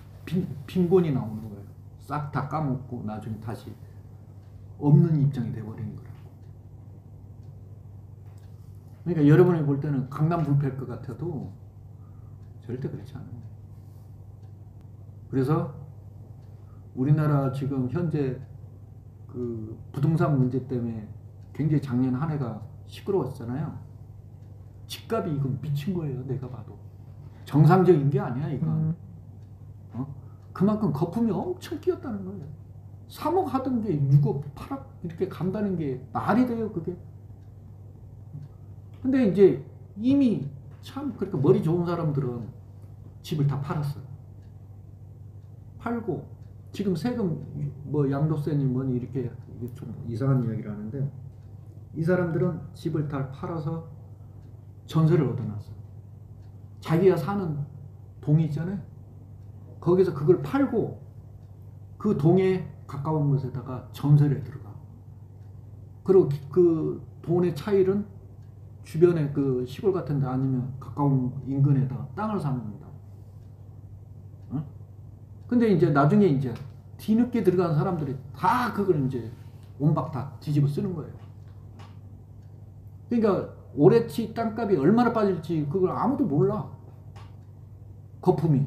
빈곤이 나오는 거예요. 싹 다 까먹고 나중에 다시 없는 입장이 돼버리는 거라고. 그러니까 여러분이 볼 때는 강남 불패일 것 같아도 절대 그렇지 않아요. 그래서 우리나라 지금 현재 그 부동산 문제 때문에 굉장히 작년 한 해가 시끄러웠잖아요. 집값이 이건 미친 거예요. 내가 봐도 정상적인 게 아니야 이건. 그만큼 거품이 엄청 끼었다는 거예요. 3억 하던 게 6억 8억 이렇게 간다는 게 말이 돼요 그게. 근데 이제 이미 참 그렇게 머리 좋은 사람들은 집을 다 팔았어요. 팔고 지금 세금 뭐 양도세니 뭐니 이렇게, 이게 좀 이상한 이야기를 하는데, 이 사람들은 집을 다 팔아서 전세를 얻어놨어요. 자기가 사는 동이 있잖아요. 거기서 그걸 팔고 그 동에 가까운 곳에다가 전세를 들어가. 그리고 그 돈의 차이는 주변에 그 시골 같은 데 아니면 가까운 인근에다가 땅을 사놓는다. 근데 이제 나중에 이제 뒤늦게 들어간 사람들이 다 그걸 이제 온박 다 뒤집어 쓰는 거예요. 그러니까 올해치 땅값이 얼마나 빠질지 그걸 아무도 몰라. 거품이.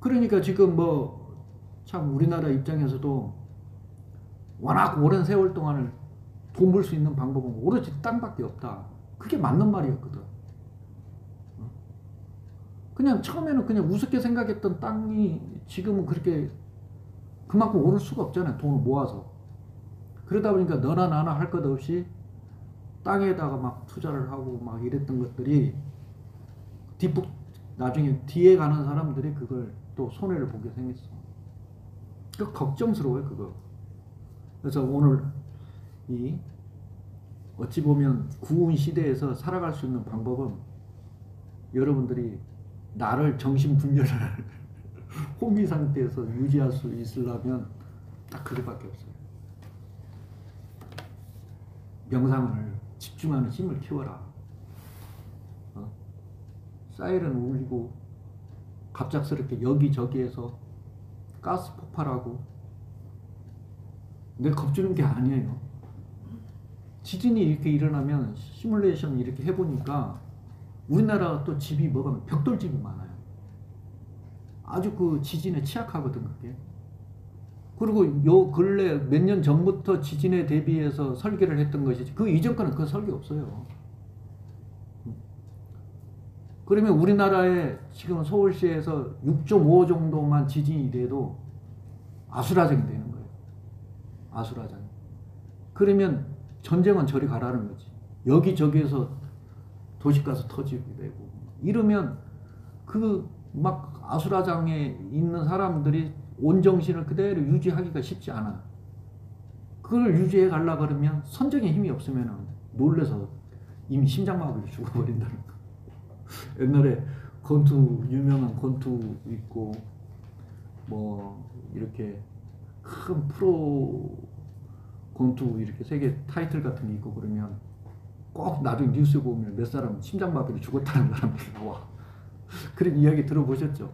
그러니까 지금 뭐 참 우리나라 입장에서도 워낙 오랜 세월 동안을 돈 벌 수 있는 방법은 오로지 땅밖에 없다. 그게 맞는 말이었거든. 그냥 처음에는 그냥 우습게 생각했던 땅이 지금은 그렇게 그만큼 오를 수가 없잖아요. 돈을 모아서. 그러다 보니까 너나 나나 할 것 없이 땅에다가 막 투자를 하고 막 이랬던 것들이 나중에 뒤에 가는 사람들이 그걸 또 손해를 보게 생겼어. 그 걱정스러워요 그거. 그래서 오늘 이 어찌 보면 구운 시대에서 살아갈 수 있는 방법은, 여러분들이 나를 정신분열을 혼미 상태에서 유지할 수 있으려면 딱 그거밖에 없어요. 명상을 집중하는 힘을 키워라. 사이렌 울리고 갑작스럽게 여기저기에서 가스 폭발하고, 근데 겁주는 게 아니에요. 지진이 이렇게 일어나면 시뮬레이션 이렇게 해보니까 우리나라가 또 집이 뭐가 벽돌집이 많아요. 아주 그 지진에 취약하거든 그게. 그리고 요 근래 몇 년 전부터 지진에 대비해서 설계를 했던 것이지 그 이전 거는 그 설계 없어요. 그러면 우리나라에 지금 서울시에서 6.5 정도만 지진이 돼도 아수라장이 되는 거예요. 아수라장. 그러면 전쟁은 저리 가라는 거지. 여기저기에서 도시가스 터지게 되고 이러면 그 막 아수라장에 있는 사람들이 온정신을 그대로 유지하기가 쉽지 않아. 그걸 유지해 가려고 그러면 선정의 힘이 없으면 놀래서 이미 심장마비로 죽어버린다는 거. 옛날에 권투, 유명한 권투 있고 뭐 이렇게 큰 프로 권투 이렇게 세계 타이틀 같은 게 있고 그러면 꼭 나중에 뉴스 보면 몇 사람 심장마비로 죽었다는 사람들이 나와. 그런 이야기 들어보셨죠?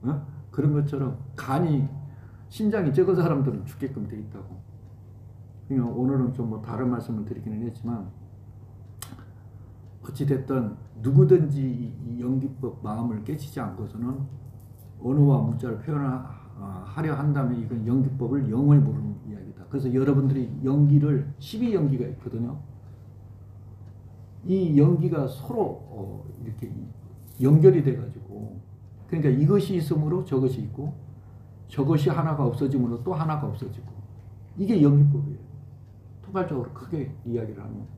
어? 그런 것처럼 간이 심장이 적은 사람들은 죽게끔 돼 있다고. 그러니까 오늘은 좀 뭐 다른 말씀을 드리기는 했지만 어찌됐든 누구든지 이 연기법 마음을 깨치지 않고서는 언어와 문자를 표현하려 한다면 이건 연기법을 영원히 모르는 이야기다. 그래서 여러분들이 연기를 12연기가 있거든요. 이 연기가 서로 이렇게 연결이 돼가지고, 그러니까 이것이 있으므로 저것이 있고 저것이 하나가 없어짐으로 또 하나가 없어지고, 이게 연기법이에요. 토괄적으로 크게 이야기를 하면.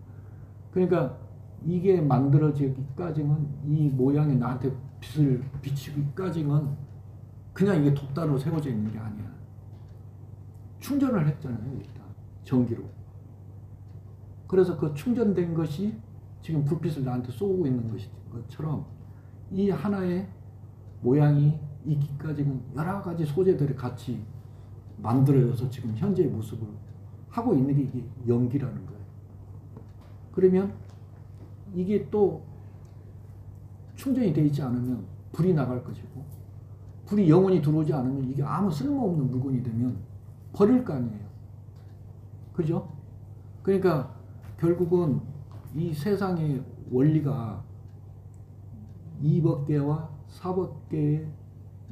그러니까 이게 만들어지기까지는, 이 모양이 나한테 빛을 비치기까지는 그냥 이게 독단으로 세워져 있는 게 아니야. 충전을 했잖아요, 일단 전기로. 그래서 그 충전된 것이 지금 불빛을 나한테 쏘고 있는 것처럼 이 하나의 모양이 있기까지는 여러 가지 소재들이 같이 만들어져서 지금 현재의 모습을 하고 있는 게 이게 연기라는 거예요. 그러면 이게 또 충전이 되어 있지 않으면 불이 나갈 것이고, 불이 영원히 들어오지 않으면 이게 아무 쓸모없는 물건이 되면 버릴 거 아니에요. 그죠? 그러니까 결국은 이 세상의 원리가 2법계와 4법계의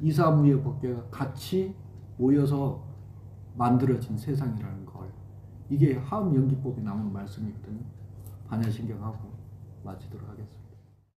이사무의 법계가 같이 모여서 만들어진 세상이라는 걸, 이게 화엄연기법에 나오는 말씀이거든요. 반야신경하고